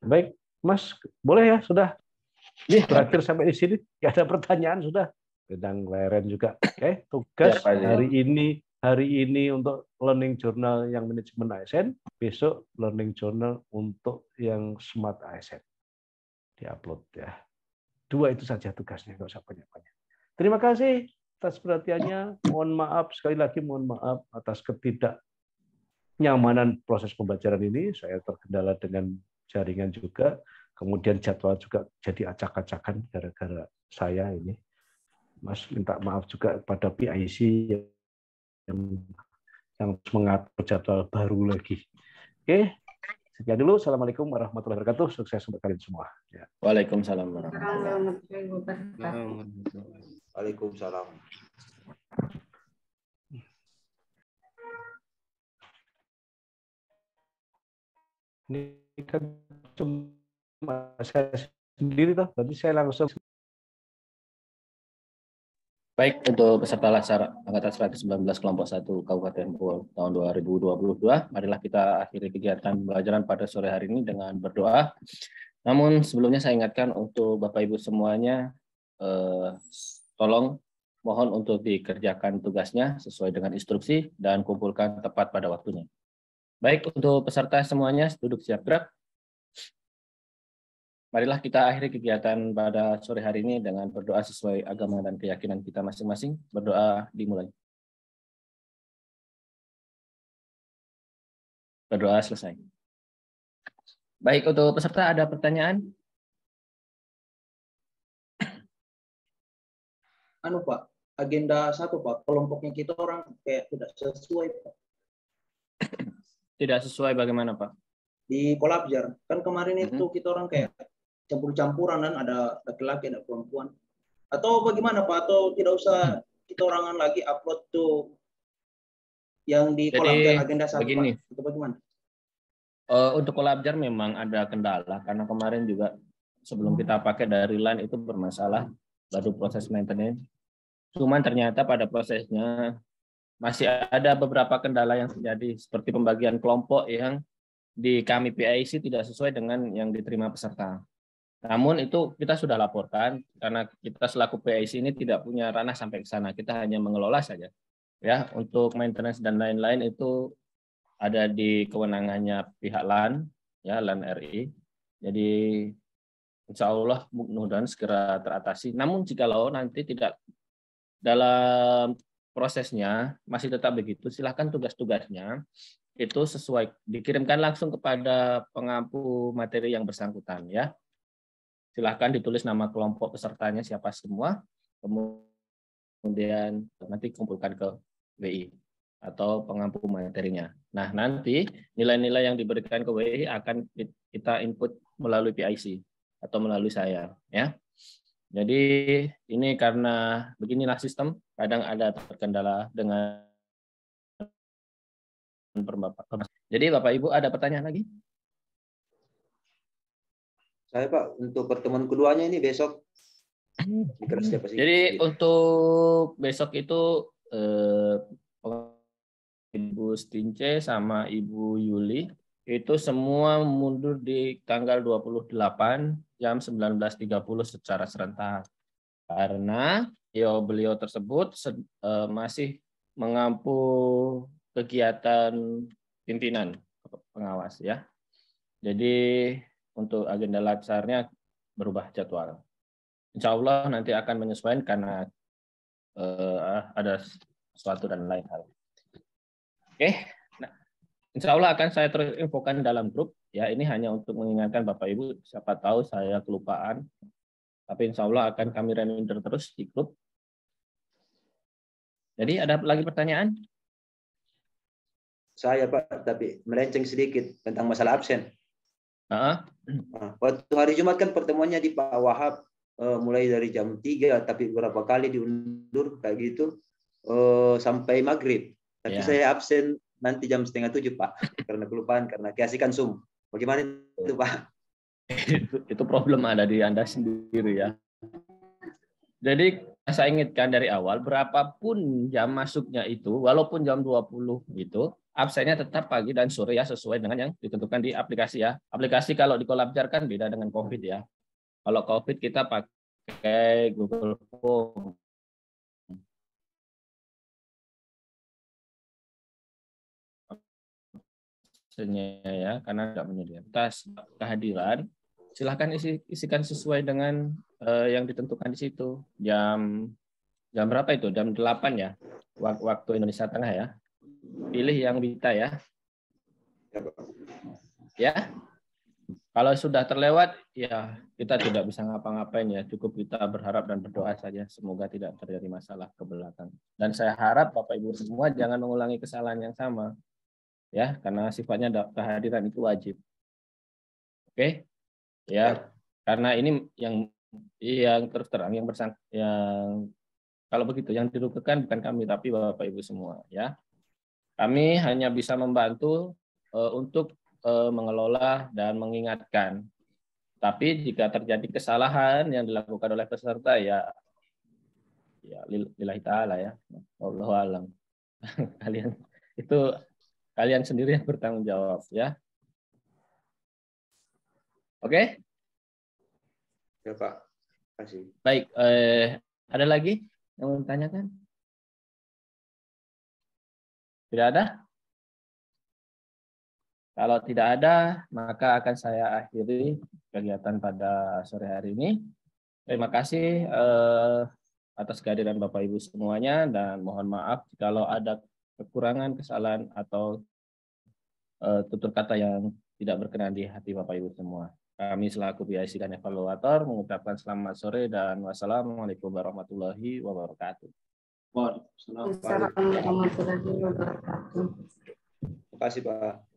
Baik, Mas, boleh ya sudah berakhir sampai di sini. Nggak ada pertanyaan sudah. Gedang leren juga. Oke, tugas hari ini untuk learning journal yang manajemen ASN, besok learning journal untuk yang smart ASN. Diupload ya. 2 itu saja tugasnya, nggak usah banyak-banyak. Terima kasih atas perhatiannya. Mohon maaf sekali lagi, mohon maaf atas ketidaknyamanan proses pembelajaran ini. Saya terkendala dengan jaringan juga. Kemudian jadwal juga jadi acak-acakan gara-gara saya ini. Mas minta maaf juga pada PIC yang mengatur jadwal baru lagi. Oke. Sekian dulu. Assalamualaikum warahmatullahi wabarakatuh. Sukses untuk kalian semua. Ya. Waalaikumsalam warahmatullahi wabarakatuh. Waalaikumsalam. Ini kan cuma saya sendiri toh. Tadi saya langsung. Baik, untuk peserta laksar Angkatan 119 kelompok 1 Kabupaten Pol tahun 2022, marilah kita akhiri kegiatan pembelajaran pada sore hari ini dengan berdoa. Namun sebelumnya saya ingatkan untuk Bapak Ibu semuanya, tolong mohon untuk dikerjakan tugasnya sesuai dengan instruksi dan kumpulkan tepat pada waktunya. Baik, untuk peserta semuanya duduk siap gerak. Marilah kita akhiri kegiatan pada sore hari ini dengan berdoa sesuai agama dan keyakinan kita masing-masing. Berdoa dimulai. Berdoa selesai. Baik, untuk peserta ada pertanyaan? Pak, agenda 1 Pak, kelompoknya kita orang kayak tidak sesuai Pak. Tidak sesuai bagaimana Pak? Di Kolabjar, kan kemarin itu kita orang kayak campur-campuran dan ada laki-laki, ada perempuan. Atau bagaimana Pak? Atau tidak usah kita orangan lagi upload tuh yang di Kolabjar agenda 1 begini, Pak? Itu bagaimana? Untuk Kolabjar memang ada kendala karena kemarin juga sebelum kita pakai dari LAN itu bermasalah, baru proses maintenance. Cuman ternyata pada prosesnya masih ada beberapa kendala yang terjadi seperti pembagian kelompok yang di kami PIC tidak sesuai dengan yang diterima peserta. Namun itu kita sudah laporkan karena kita selaku PIC ini tidak punya ranah sampai ke sana. Kita hanya mengelola saja. Ya, untuk maintenance dan lain-lain itu ada di kewenangannya pihak LAN, ya LAN RI. Jadi insya Allah mudah-mudahan segera teratasi. Namun jikalau nanti tidak dalam prosesnya masih tetap begitu, silakan tugas-tugasnya itu sesuai dikirimkan langsung kepada pengampu materi yang bersangkutan ya. Silahkan ditulis nama kelompok pesertanya siapa semua, kemudian nanti kumpulkan ke WI atau pengampu materinya. Nah, nanti nilai-nilai yang diberikan ke WI akan kita input melalui PIC atau melalui saya. Ya. Jadi ini karena beginilah sistem, kadang ada terkendala dengan Jadi Bapak Ibu ada pertanyaan lagi? Saya Pak, untuk pertemuan keduanya ini besok. Jadi untuk besok itu Ibu Stince sama Ibu Yuli itu semua mundur di tanggal 28 jam 19.30 secara serentak. Karena beliau tersebut masih mengampu kegiatan pimpinan pengawas ya. Jadi untuk agenda laksarnya berubah jadwal. Insya Allah nanti akan menyesuaikan karena ada sesuatu dan lain hal. Oke, nah, insya Allah akan saya terus infokan dalam grup. Ya, ini hanya untuk mengingatkan Bapak Ibu. Siapa tahu saya kelupaan. Tapi insya Allah akan kami reminder terus di grup. Jadi ada lagi pertanyaan? Saya Pak, tapi melenceng sedikit tentang masalah absen. Waktu hari Jumat kan pertemuannya di Pak Wahab, mulai dari jam 3, tapi beberapa kali diundur kayak gitu sampai maghrib. Tapi saya absen nanti jam 6:30 Pak, karena kelupaan, karena keasikan Zoom. Bagaimana itu Pak? Itu problem ada di Anda sendiri ya. Jadi saya ingatkan dari awal, berapapun jam masuknya itu, walaupun jam 20 gitu, absennya tetap pagi dan sore ya, sesuai dengan yang ditentukan di aplikasi ya. Aplikasi kalau di Collabjar kan beda dengan COVID ya. Kalau COVID kita pakai Google Form. Ya, karena tidak menyediakan tes kehadiran, silahkan isikan sesuai dengan yang ditentukan di situ. Jam berapa itu? Jam 8 ya, waktu Indonesia Tengah ya. Pilih yang Wita ya. Ya. Kalau sudah terlewat, ya kita tidak bisa ngapa-ngapain ya. Cukup kita berharap dan berdoa saja. Semoga tidak terjadi masalah ke belakang. Dan saya harap Bapak Ibu semua jangan mengulangi kesalahan yang sama. Ya, karena sifatnya kehadiran itu wajib. Oke? Ya. Karena ini yang terus terang, yang kalau begitu yang dirugikan bukan kami tapi Bapak Ibu semua ya. Kami hanya bisa membantu untuk mengelola dan mengingatkan. Tapi jika terjadi kesalahan yang dilakukan oleh peserta ya lillahi ta'ala ya. Wallahu a'lam. Kalian sendiri yang bertanggung jawab ya. Oke? Ya Pak. Terima kasih. Baik, ada lagi yang mau ditanyakan? Tidak ada? Kalau tidak ada, maka akan saya akhiri kegiatan pada sore hari ini. Terima kasih atas kehadiran Bapak Ibu semuanya dan mohon maaf kalau ada kekurangan, kesalahan atau tutur kata yang tidak berkenan di hati Bapak Ibu semua. Kami selaku PIC dan evaluator mengucapkan selamat sore dan wassalamualaikum warahmatullahi wabarakatuh. Waalaikumsalam warahmatullahi wabarakatuh. Terima kasih Pak.